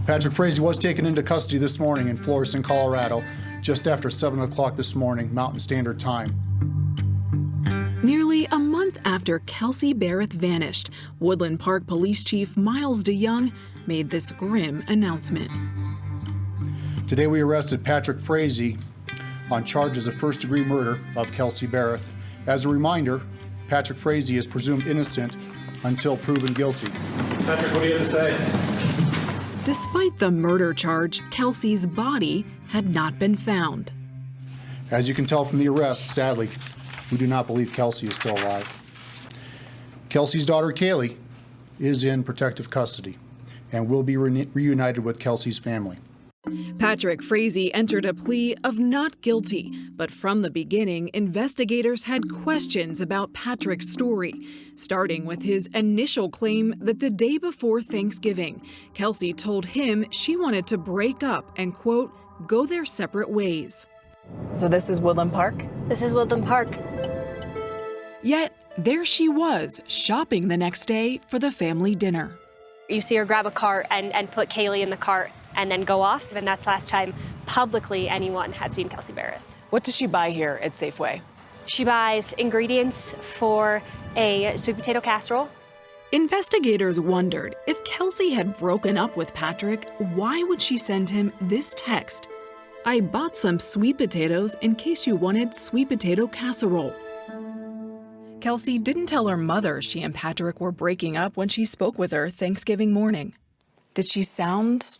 Patrick Frazee was taken into custody this morning in Florissant, Colorado, just after 7 o'clock this morning, Mountain Standard Time. Nearly a month after Kelsey Barrett vanished, Woodland Park Police Chief Miles DeYoung made this grim announcement. Today we arrested Patrick Frazee on charges of first-degree murder of Kelsey Barrett. As a reminder, Patrick Frazee is presumed innocent until proven guilty. Patrick, what do you have to say? Despite the murder charge, Kelsey's body had not been found. As you can tell from the arrest, sadly, we do not believe Kelsey is still alive. Kelsey's daughter, Kaylee, is in protective custody and will be reunited with Kelsey's family. Patrick Frazee entered a plea of not guilty, but from the beginning, investigators had questions about Patrick's story, starting with his initial claim that the day before Thanksgiving, Kelsey told him she wanted to break up and, quote, go their separate ways. So this is Woodland Park? This is Woodland Park. Yet, there she was, shopping the next day for the family dinner. You see her grab a cart and put Kaylee in the cart and then go off, and that's the last time publicly anyone had seen Kelsey Barrett. What does she buy here at Safeway? She buys ingredients for a sweet potato casserole. Investigators wondered if Kelsey had broken up with Patrick, why would she send him this text? I bought some sweet potatoes in case you wanted sweet potato casserole. Kelsey didn't tell her mother she and Patrick were breaking up when she spoke with her Thanksgiving morning. Did she sound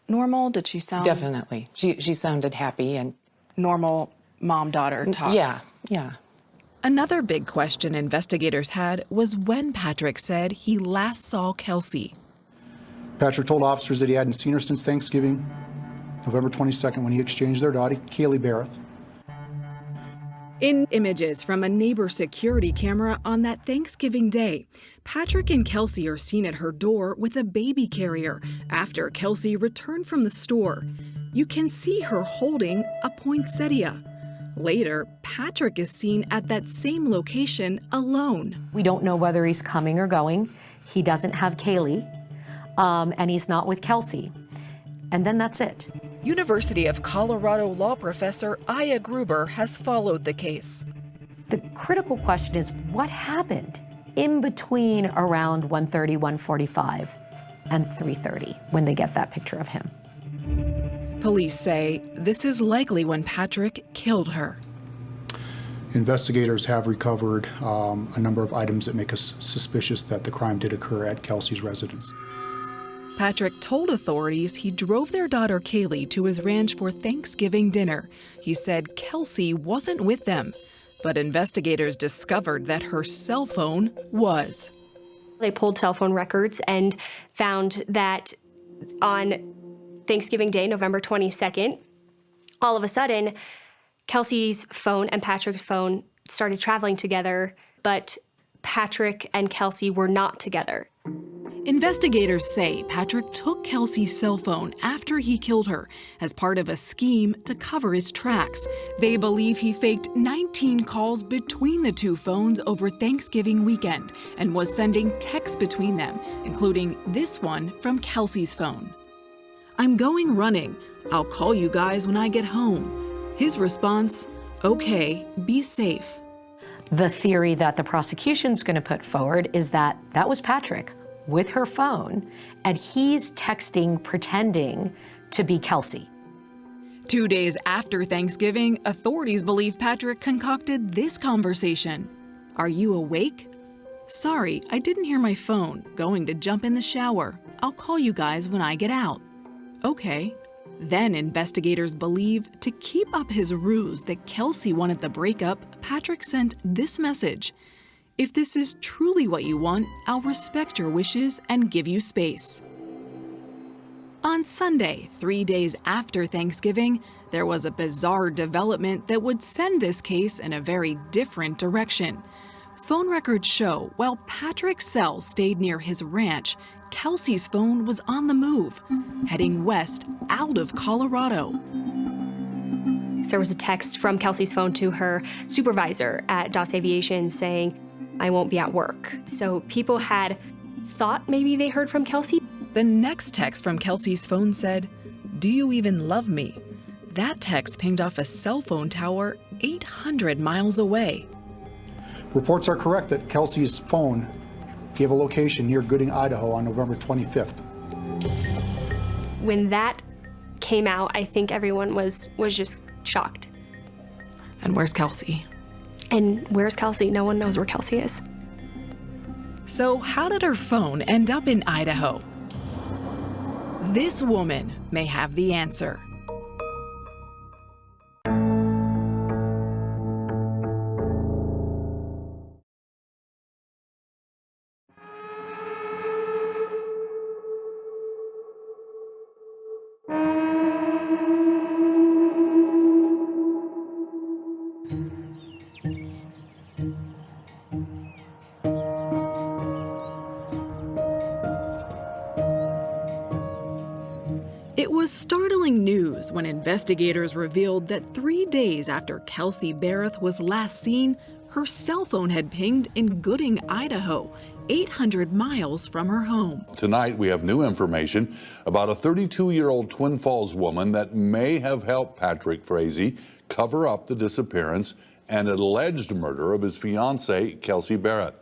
normal? Did she sound... Definitely. She sounded happy and... Normal mom-daughter talk. Yeah. Another big question investigators had was when Patrick said he last saw Kelsey. Patrick told officers that he hadn't seen her since Thanksgiving, November 22nd, when he exchanged their daughter, Kaylee Barrett. In images from a neighbor's security camera on that Thanksgiving day, Patrick and Kelsey are seen at her door with a baby carrier after Kelsey returned from the store. You can see her holding a poinsettia. Later, Patrick is seen at that same location alone. We don't know whether he's coming or going. He doesn't have Kaylee, and he's not with Kelsey. And then that's it. University of Colorado law professor Aya Gruber has followed the case. The critical question is what happened in between around 1:30, 1:45, and 3:30 when they get that picture of him. Police say this is likely when Patrick killed her. Investigators have recovered a number of items that make us suspicious that the crime did occur at Kelsey's residence. Patrick told authorities he drove their daughter Kaylee to his ranch for Thanksgiving dinner. He said Kelsey wasn't with them, but investigators discovered that her cell phone was. They pulled cell phone records and found that on Thanksgiving Day, November 22nd, all of a sudden, Kelsey's phone and Patrick's phone started traveling together, but Patrick and Kelsey were not together. Investigators say Patrick took Kelsey's cell phone after he killed her as part of a scheme to cover his tracks. They believe he faked 19 calls between the two phones over Thanksgiving weekend and was sending texts between them, including this one from Kelsey's phone. "I'm going running. I'll call you guys when I get home." His response, "Okay, be safe." The theory that the prosecution's going to put forward is that that was Patrick with her phone, and he's texting pretending to be Kelsey. 2 days after Thanksgiving, authorities believe Patrick concocted this conversation. "Are you awake? Sorry, I didn't hear my phone. Going to jump in the shower. I'll call you guys when I get out." Okay. Then investigators believe to keep up his ruse that Kelsey wanted the breakup, Patrick sent this message. "If this is truly what you want, I'll respect your wishes and give you space." On Sunday, 3 days after Thanksgiving, there was a bizarre development that would send this case in a very different direction. Phone records show while Patrick's cell stayed near his ranch, Kelsey's phone was on the move, heading west out of Colorado. There was a text from Kelsey's phone to her supervisor at DAS Aviation saying, "I won't be at work." So people had thought maybe they heard from Kelsey. The next text from Kelsey's phone said, "Do you even love me?" That text pinged off a cell phone tower 800 miles away. Reports are correct that Kelsey's phone gave a location near Gooding, Idaho on November 25th. When that came out, I think everyone was just shocked. And where's Kelsey? And where's Kelsey? No one knows where Kelsey is. So how did her phone end up in Idaho? This woman may have the answer. It was startling news when investigators revealed that 3 days after Kelsey Barrett was last seen, her cell phone had pinged in Gooding, Idaho, 800 miles from her home. Tonight, we have new information about a 32-year-old Twin Falls woman that may have helped Patrick Frazee cover up the disappearance and alleged murder of his fiancée, Kelsey Barrett.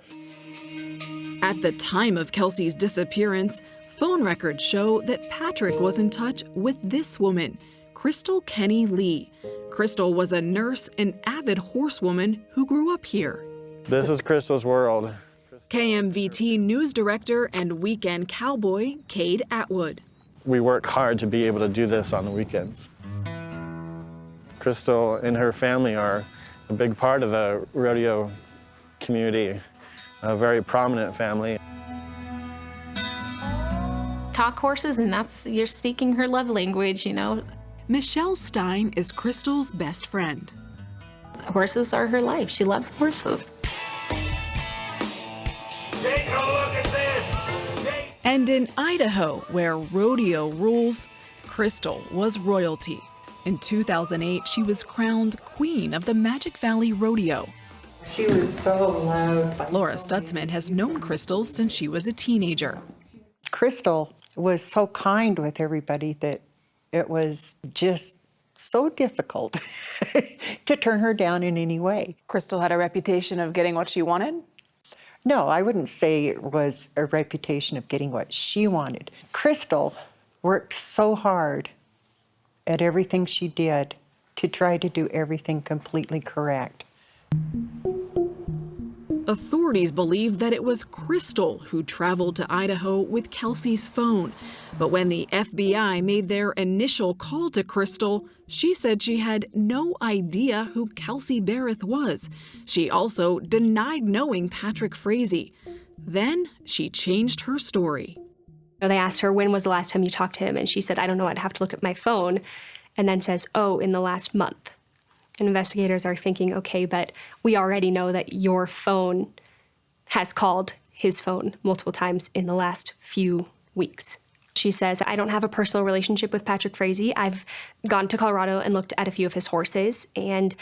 At the time of Kelsey's disappearance, phone records show that Patrick was in touch with this woman, Crystal Kenny Lee. Crystal was a nurse and avid horsewoman who grew up here. This is Crystal's world. KMVT news director and weekend cowboy, Cade Atwood. We work hard to be able to do this on the weekends. Crystal and her family are a big part of the rodeo community, a very prominent family. Talk horses, and you're speaking her love language, you know. Michelle Stein is Crystal's best friend. Horses are her life. She loves horses. Take a look at this! And in Idaho, where rodeo rules, Crystal was royalty. In 2008, she was crowned Queen of the Magic Valley Rodeo. She was so loved. Laura Stutzman has known Crystal since she was a teenager. Crystal was so kind with everybody that It was just so difficult to turn her down in any way. Crystal had a reputation of getting what she wanted? No, I wouldn't say it was a reputation of getting what she wanted. Crystal worked so hard at everything she did to try to do everything completely correct. Authorities believe that it was Crystal who traveled to Idaho with Kelsey's phone. But when the FBI made their initial call to Crystal, she said she had no idea who Kelsey Barrett was. She also denied knowing Patrick Frazee. Then she changed her story. They asked her, when was the last time you talked to him? And she said, I don't know, I'd have to look at my phone. And then says, oh, in the last month. And investigators are thinking, okay, but we already know that your phone has called his phone multiple times in the last few weeks. She says, I don't have a personal relationship with Patrick Frazee. I've gone to Colorado and looked at a few of his horses, and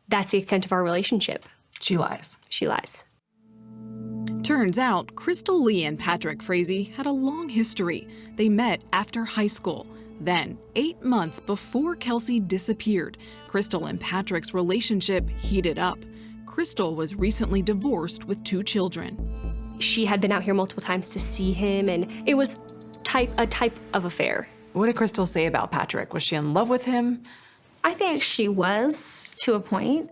that's the extent of our relationship. She lies. She lies. Turns out, Crystal Lee and Patrick Frazee had a long history. They met after high school. Then, 8 months before Kelsey disappeared, Crystal and Patrick's relationship heated up. Crystal was recently divorced with 2 children. She had been out here multiple times to see him, and it was a type of affair. What did Crystal say about Patrick? Was she in love with him? I think she was, to a point.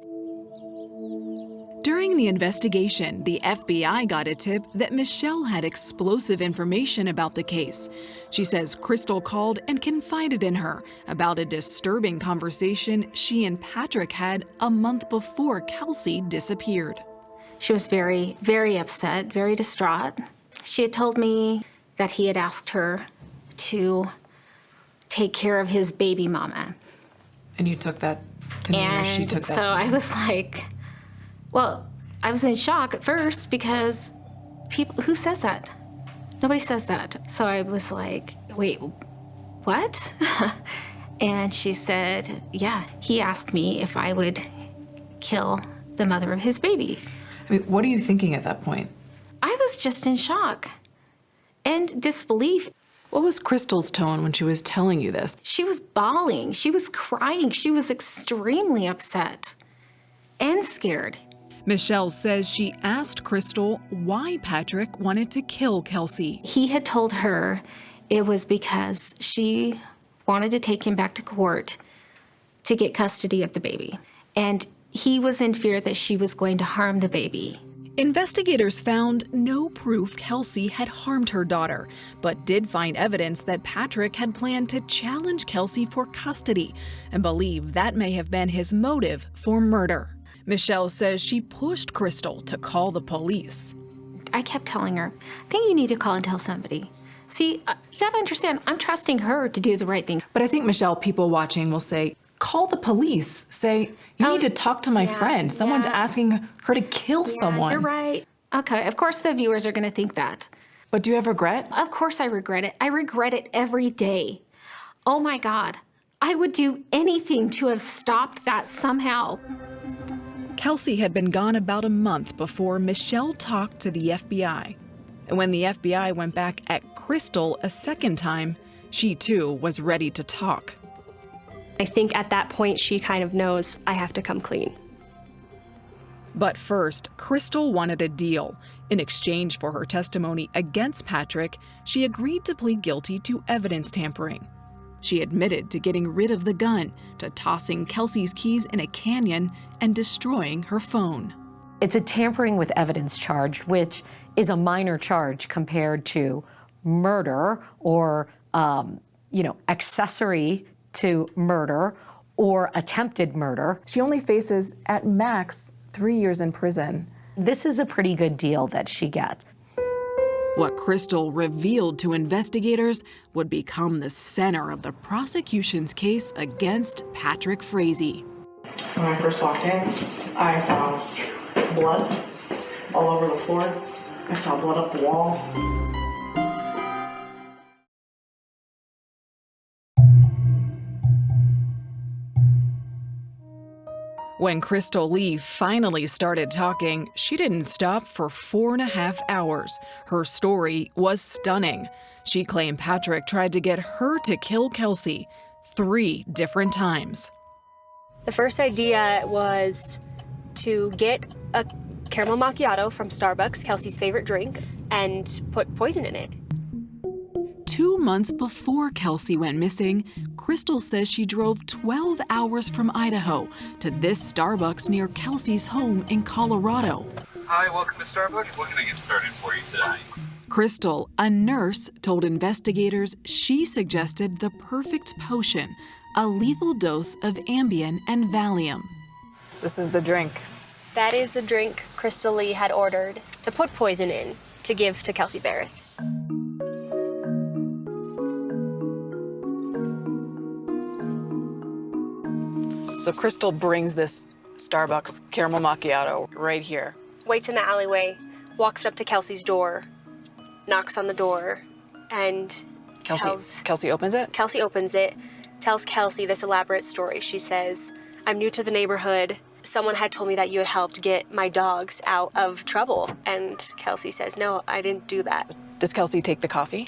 During the investigation, the FBI got a tip that Michelle had explosive information about the case. She says Crystal called and confided in her about a disturbing conversation she and Patrick had a month before Kelsey disappeared. She was very, very upset, very distraught. She had told me that he had asked her to take care of his baby mama. And you took that to mean, or she took that to mean? So I was like, well, I was in shock at first because who says that? Nobody says that. So I was like, wait, what? And she said, yeah, he asked me if I would kill the mother of his baby. I mean, what are you thinking at that point? I was just in shock and disbelief. What was Crystal's tone when she was telling you this? She was bawling. She was crying. She was extremely upset and scared. Michelle says she asked Crystal why Patrick wanted to kill Kelsey. He had told her it was because she wanted to take him back to court to get custody of the baby. And he was in fear that she was going to harm the baby. Investigators found no proof Kelsey had harmed her daughter, but did find evidence that Patrick had planned to challenge Kelsey for custody and believe that may have been his motive for murder. Michelle says she pushed Crystal to call the police. I kept telling her, I think you need to call and tell somebody. See, you gotta understand, I'm trusting her to do the right thing. But I think, Michelle, people watching will say, call the police. Say, you need to talk to my friend. Someone's asking her to kill someone. You're right. Okay, of course the viewers are gonna think that. But do you have regret? Of course I regret it. I regret it every day. Oh my God, I would do anything to have stopped that somehow. Kelsey had been gone about a month before Michelle talked to the FBI. And when the FBI went back at Crystal a second time, she too was ready to talk. I think at that point she kind of knows I have to come clean. But first, Crystal wanted a deal. In exchange for her testimony against Patrick, she agreed to plead guilty to evidence tampering. She admitted to getting rid of the gun, to tossing Kelsey's keys in a canyon, and destroying her phone. It's a tampering with evidence charge, which is a minor charge compared to murder or, accessory to murder or attempted murder. She only faces, at max, 3 years in prison. This is a pretty good deal that she gets. What Crystal revealed to investigators would become the center of the prosecution's case against Patrick Frazee. When I first walked in, I saw blood all over the floor. I saw blood up the wall. When Crystal Lee finally started talking, she didn't stop for 4.5 hours. Her story was stunning. She claimed Patrick tried to get her to kill Kelsey 3 different times. The first idea was to get a caramel macchiato from Starbucks, Kelsey's favorite drink, and put poison in it. 2 months before Kelsey went missing, Crystal says she drove 12 hours from Idaho to this Starbucks near Kelsey's home in Colorado. Hi, welcome to Starbucks. What can I get started for you today? Crystal, a nurse, told investigators she suggested the perfect potion, a lethal dose of Ambien and Valium. This is the drink. That is the drink Crystal Lee had ordered to put poison in to give to Kelsey Barrett. So Crystal brings this Starbucks caramel macchiato right here. Waits in the alleyway, walks up to Kelsey's door, knocks on the door, and Kelsey opens it? Kelsey opens it, tells Kelsey this elaborate story. She says, "I'm new to the neighborhood. Someone had told me that you had helped get my dogs out of trouble." And Kelsey says, "No, I didn't do that." Does Kelsey take the coffee?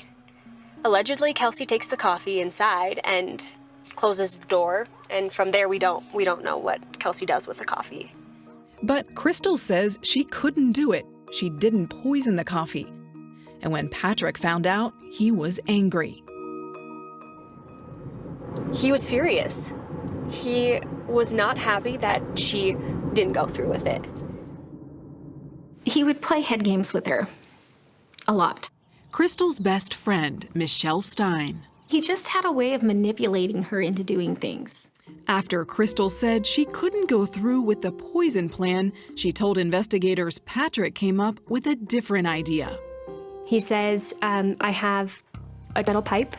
Allegedly, Kelsey takes the coffee inside and closes the door. And from there, we don't know what Kelsey does with the coffee. But Crystal says she couldn't do it. She didn't poison the coffee. And when Patrick found out, he was angry. He was furious. He was not happy that she didn't go through with it. He would play head games with her. A lot. Crystal's best friend, Michelle Stein. He just had a way of manipulating her into doing things. After Crystal said she couldn't go through with the poison plan, she told investigators Patrick came up with a different idea. He says, I have a metal pipe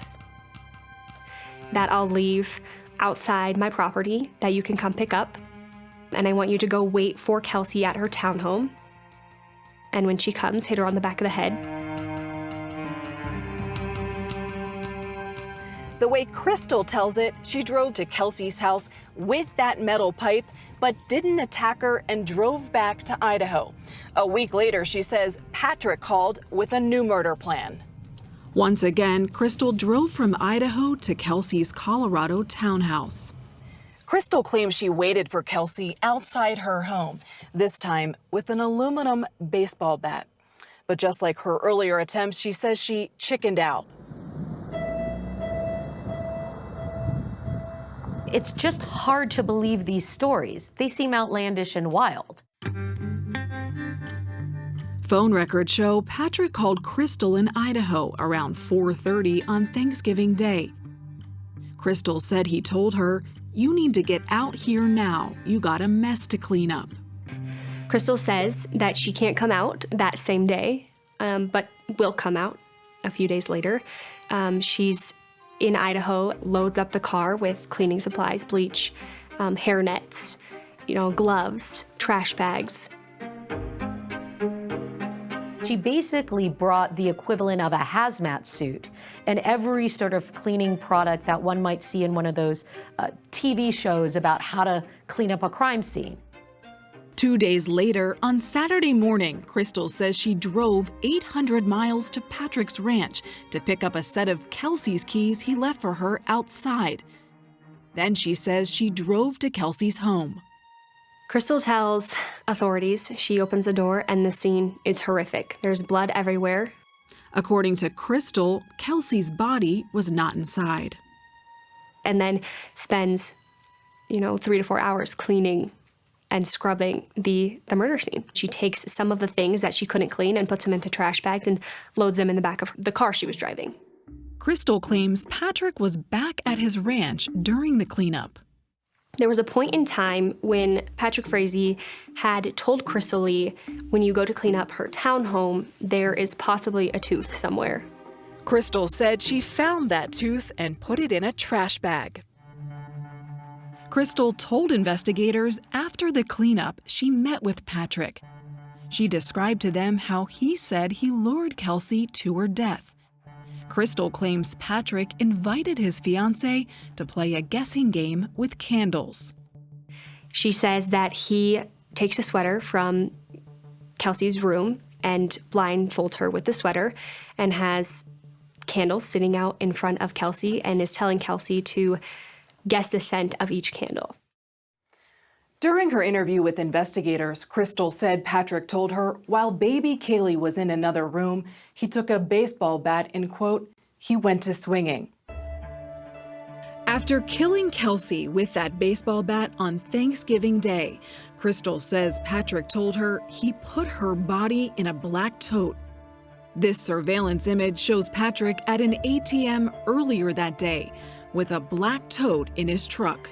that I'll leave outside my property that you can come pick up. And I want you to go wait for Kelsey at her townhome. And when she comes, hit her on the back of the head. The way Crystal tells it, she drove to Kelsey's house with that metal pipe, but didn't attack her and drove back to Idaho. A week later, she says Patrick called with a new murder plan. Once again, Crystal drove from Idaho to Kelsey's Colorado townhouse. Crystal claims she waited for Kelsey outside her home, this time with an aluminum baseball bat. But just like her earlier attempts, she says she chickened out. It's just hard to believe these stories. They seem outlandish and wild. Phone records show Patrick called Crystal in Idaho around 4:30 on Thanksgiving Day. Crystal said he told her, "You need to get out here now. You got a mess to clean up." Crystal says that she can't come out that same day, but will come out a few days later. She's in Idaho, loads up the car with cleaning supplies, bleach, hair nets, gloves, trash bags. She basically brought the equivalent of a hazmat suit and every sort of cleaning product that one might see in one of those TV shows about how to clean up a crime scene. 2 days later, on Saturday morning, Crystal says she drove 800 miles to Patrick's ranch to pick up a set of Kelsey's keys he left for her outside. Then she says she drove to Kelsey's home. Crystal tells authorities she opens the door and the scene is horrific. There's blood everywhere. According to Crystal, Kelsey's body was not inside. And then spends, 3 to 4 hours cleaning and scrubbing the murder scene. She takes some of the things that she couldn't clean and puts them into trash bags and loads them in the back of the car she was driving. Crystal claims Patrick was back at his ranch during the cleanup. There was a point in time when Patrick Frazee had told Crystal Lee, when you go to clean up her townhome, there is possibly a tooth somewhere. Crystal said she found that tooth and put it in a trash bag. Crystal told investigators after the cleanup she met with Patrick. She described to them how he said he lured Kelsey to her death. Crystal claims Patrick invited his fiancée to play a guessing game with candles. She says that he takes a sweater from Kelsey's room and blindfolds her with the sweater and has candles sitting out in front of Kelsey and is telling Kelsey to guess the scent of each candle. During her interview with investigators, Crystal said Patrick told her while baby Kaylee was in another room, he took a baseball bat and, quote, he went to swinging. After killing Kelsey with that baseball bat on Thanksgiving Day, Crystal says Patrick told her he put her body in a black tote. This surveillance image shows Patrick at an ATM earlier that day with a black tote in his truck.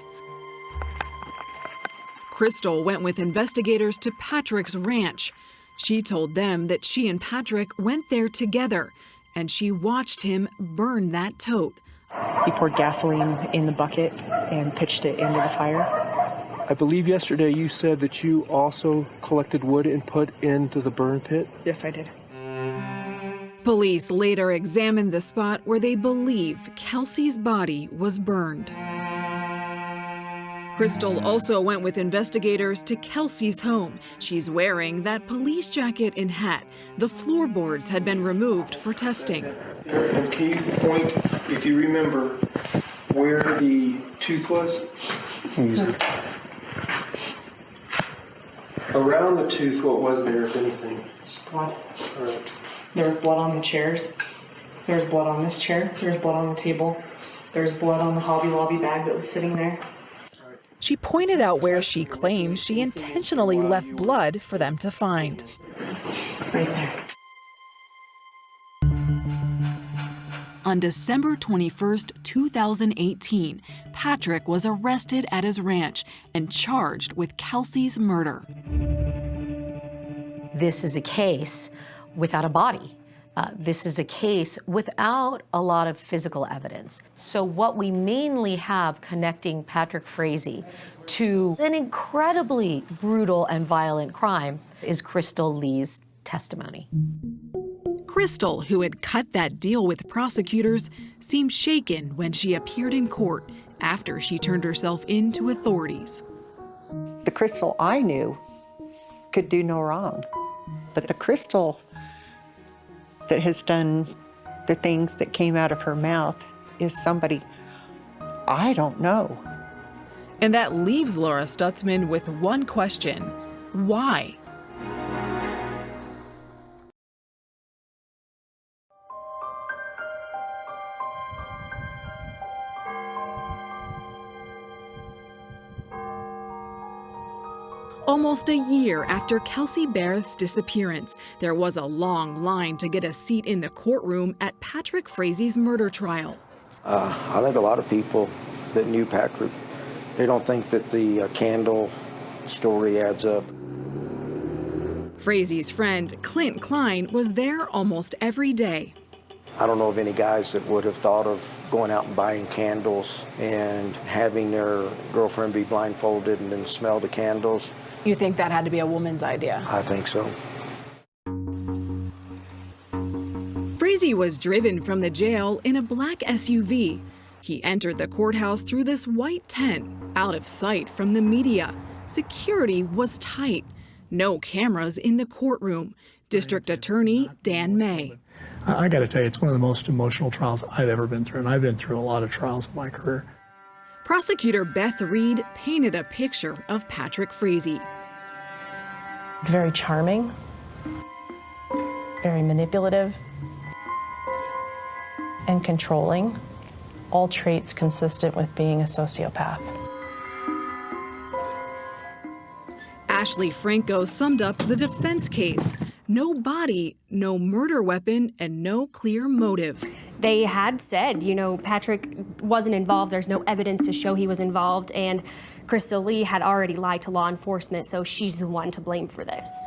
Crystal went with investigators to Patrick's ranch. She told them that she and Patrick went there together, and she watched him burn that tote. He poured gasoline in the bucket and pitched it into the fire. I believe yesterday you said that you also collected wood and put into the burn pit? Yes, I did. Police later examined the spot where they believe Kelsey's body was burned. Crystal also went with investigators to Kelsey's home. She's wearing that police jacket and hat. The floorboards had been removed for testing. And can you point, if you remember, where the tooth was? Around the tooth, what was there, if anything? Blood. All right. There was blood on the chairs. There was blood on this chair. There was blood on the table. There was blood on the Hobby Lobby bag that was sitting there. She pointed out where she claims she intentionally left blood for them to find. Right there. On December 21st, 2018, Patrick was arrested at his ranch and charged with Kelsey's murder. This is a case without a body. This is a case without a lot of physical evidence. So what we mainly have connecting Patrick Frazee to an incredibly brutal and violent crime is Crystal Lee's testimony. Crystal, who had cut that deal with prosecutors, seemed shaken when she appeared in court after she turned herself in to authorities. The Crystal I knew could do no wrong, but the Crystal that has done the things that came out of her mouth is somebody I don't know. And that leaves Laura Stutzman with one question: why? Almost a year after Kelsey Barrett's disappearance, there was a long line to get a seat in the courtroom at Patrick Frazee's murder trial. I think a lot of people that knew Patrick, they don't think that the candle story adds up. Frazee's friend, Clint Klein, was there almost every day. I don't know of any guys that would have thought of going out and buying candles and having their girlfriend be blindfolded and then smell the candles. You think that had to be a woman's idea? I think so. Frazee was driven from the jail in a black SUV. He entered the courthouse through this white tent, out of sight from the media. Security was tight. No cameras in the courtroom. District Attorney Dan May. I got to tell you, it's one of the most emotional trials I've ever been through, and I've been through a lot of trials in my career. Prosecutor Beth Reed painted a picture of Patrick Frazee. Very charming, very manipulative, and controlling, all traits consistent with being a sociopath. Ashley Franco summed up the defense case. No body, no murder weapon, and no clear motive. They had said, Patrick wasn't involved. There's no evidence to show he was involved. And Crystal Lee had already lied to law enforcement, so she's the one to blame for this.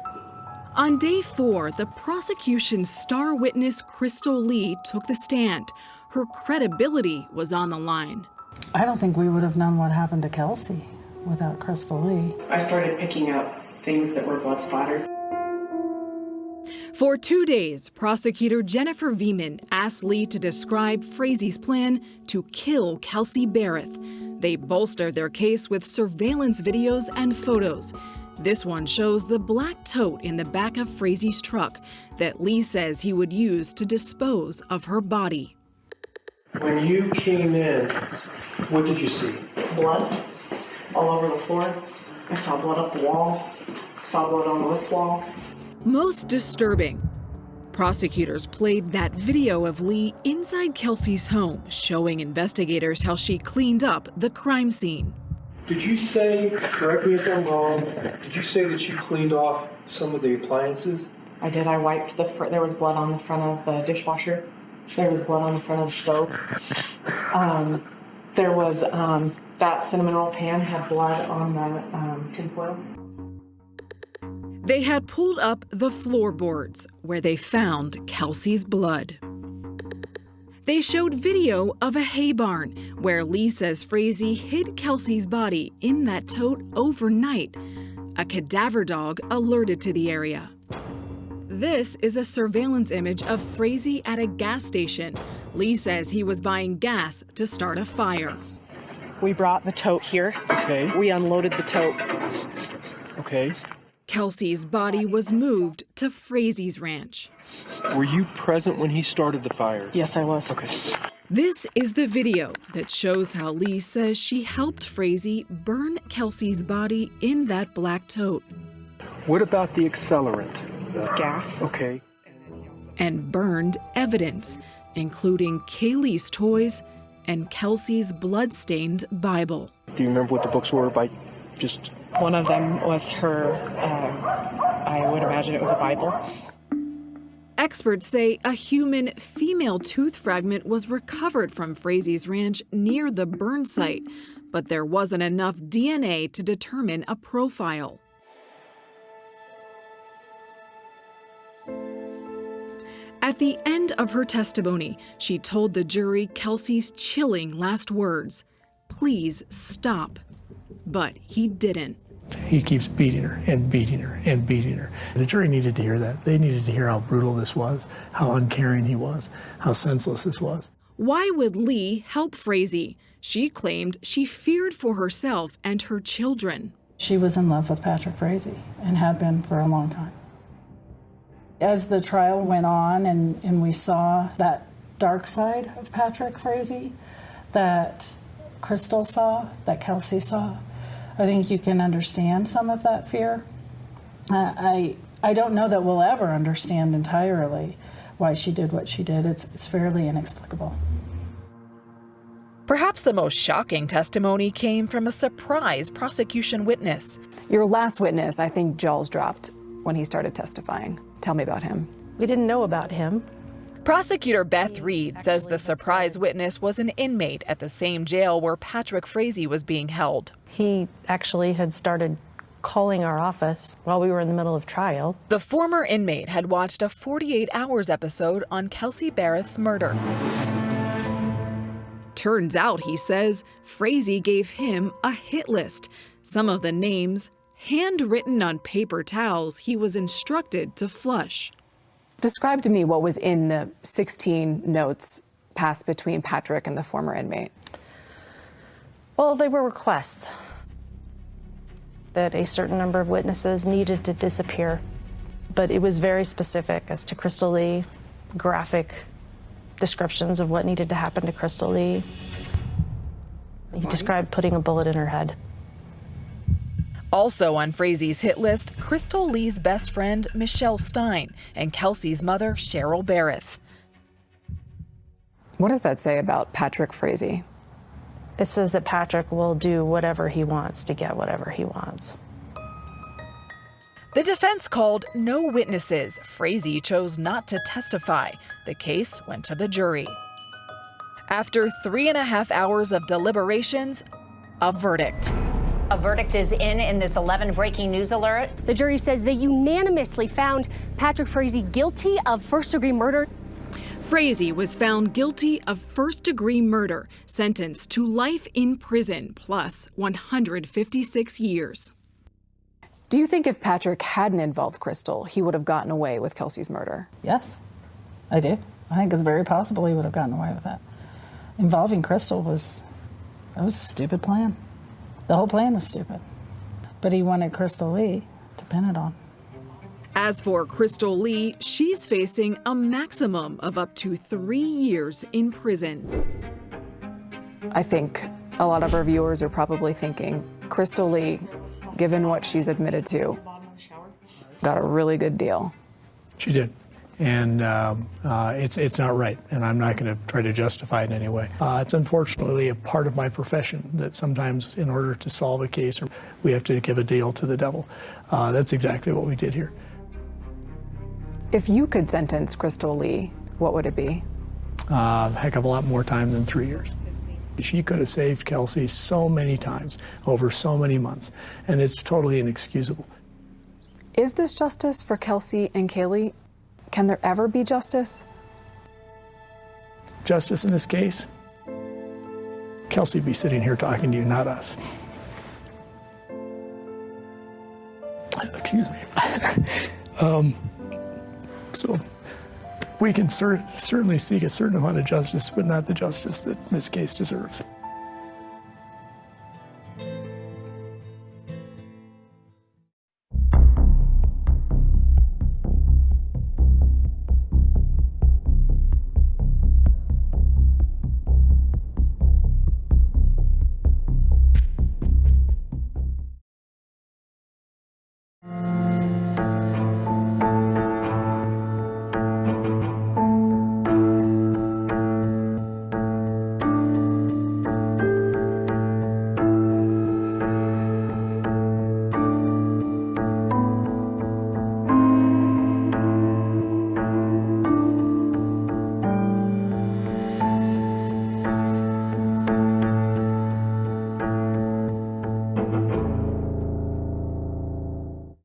On day 4, the prosecution's star witness, Crystal Lee, took the stand. Her credibility was on the line. I don't think we would have known what happened to Kelsey without Crystal Lee. I started picking up things that were blood splattered. For 2 days, prosecutor Jennifer Veman asked Lee to describe Frazee's plan to kill Kelsey Barrett. They bolstered their case with surveillance videos and photos. This one shows the black tote in the back of Frazee's truck that Lee says he would use to dispose of her body. When you came in, What did you see? Blood all over the floor. I saw blood up the wall. Saw blood on the lift wall. Most disturbing, prosecutors played that video of Lee inside Kelsey's home, showing investigators how she cleaned up the crime scene. Did you say, correct me if I'm wrong, did you say that you cleaned off some of the appliances? I did. I wiped there was blood on the front of the dishwasher. There was blood on the front of the stove. There was that cinnamon roll pan had blood on the tinfoil. They had pulled up the floorboards where they found Kelsey's blood. They showed video of a hay barn where Lee says Frazee hid Kelsey's body in that tote overnight. A cadaver dog alerted to the area. This is a surveillance image of Frazee at a gas station. Lee says he was buying gas to start a fire. We brought the tote here. Okay. We unloaded the tote. Okay. Kelsey's body was moved to Frazee's ranch. Were you present when he started the fire? Yes, I was. Okay. This is the video that shows how Lee says she helped Frazee burn Kelsey's body in that black tote. What about the accelerant? Gas. Okay. And burned evidence, including Kaylee's toys and Kelsey's blood-stained Bible. Do you remember what the books were by just... One of them was her, I would imagine it was a Bible. Experts say a human female tooth fragment was recovered from Frazee's ranch near the burn site, but there wasn't enough DNA to determine a profile. At the end of her testimony, she told the jury Kelsey's chilling last words, "Please stop." But he didn't. He keeps beating her and beating her and beating her. The jury needed to hear that. They needed to hear how brutal this was, how uncaring he was, how senseless this was. Why would Lee help Frazee? She claimed she feared for herself and her children. She was in love with Patrick Frazee and had been for a long time. As the trial went on and we saw that dark side of Patrick Frazee that Crystal saw, that Kelsey saw, I think you can understand some of that fear. I don't know that we'll ever understand entirely why she did what she did. It's fairly inexplicable. Perhaps the most shocking testimony came from a surprise prosecution witness. Your last witness, I think jaws dropped when he started testifying. Tell me about him. We didn't know about him. Prosecutor Beth Reed says the surprise witness was an inmate at the same jail where Patrick Frazee was being held. He actually had started calling our office while we were in the middle of trial. The former inmate had watched a 48 Hours episode on Kelsey Barrett's murder. Turns out, he says, Frazee gave him a hit list. Some of the names handwritten on paper towels he was instructed to flush. Describe to me what was in the 16 notes passed between Patrick and the former inmate. Well, they were requests that a certain number of witnesses needed to disappear. But it was very specific as to Crystal Lee, graphic descriptions of what needed to happen to Crystal Lee. He described putting a bullet in her head. Also on Frazee's hit list, Crystal Lee's best friend, Michelle Stein, and Kelsey's mother, Cheryl Barrett. What does that say about Patrick Frazee? It says that Patrick will do whatever he wants to get whatever he wants. The defense called no witnesses. Frazee chose not to testify. The case went to the jury. After 3.5 hours of deliberations, a verdict. A verdict is in this 11 breaking news alert. The jury says they unanimously found Patrick Frazee guilty of first-degree murder. Frazee was found guilty of first-degree murder, sentenced to life in prison plus 156 years. Do you think if Patrick hadn't involved Crystal, he would have gotten away with Kelsey's murder? Yes, I do. I think it's very possible he would have gotten away with that. Involving Crystal was a stupid plan. The whole plan was stupid. But he wanted Crystal Lee to pin it on. As for Crystal Lee, she's facing a maximum of up to 3 years in prison. I think A lot of our viewers are probably thinking, Crystal Lee, given what she's admitted to, got a really good deal. She did. And it's not right, and I'm not going to try to justify it in any way. It's unfortunately a part of my profession that sometimes in order to solve a case, we have to give a deal to the devil. That's exactly what we did here. If you could sentence Crystal Lee, what would it be? A heck of a lot more time than 3 years. She could have saved Kelsey so many times over so many months, and it's totally inexcusable. Is this justice for Kelsey and Kaylee? Can there ever be justice? Justice in this case? Kelsey'd be sitting here talking to you, not us. Excuse me. So we can certainly seek a certain amount of justice, but not the justice that this case deserves.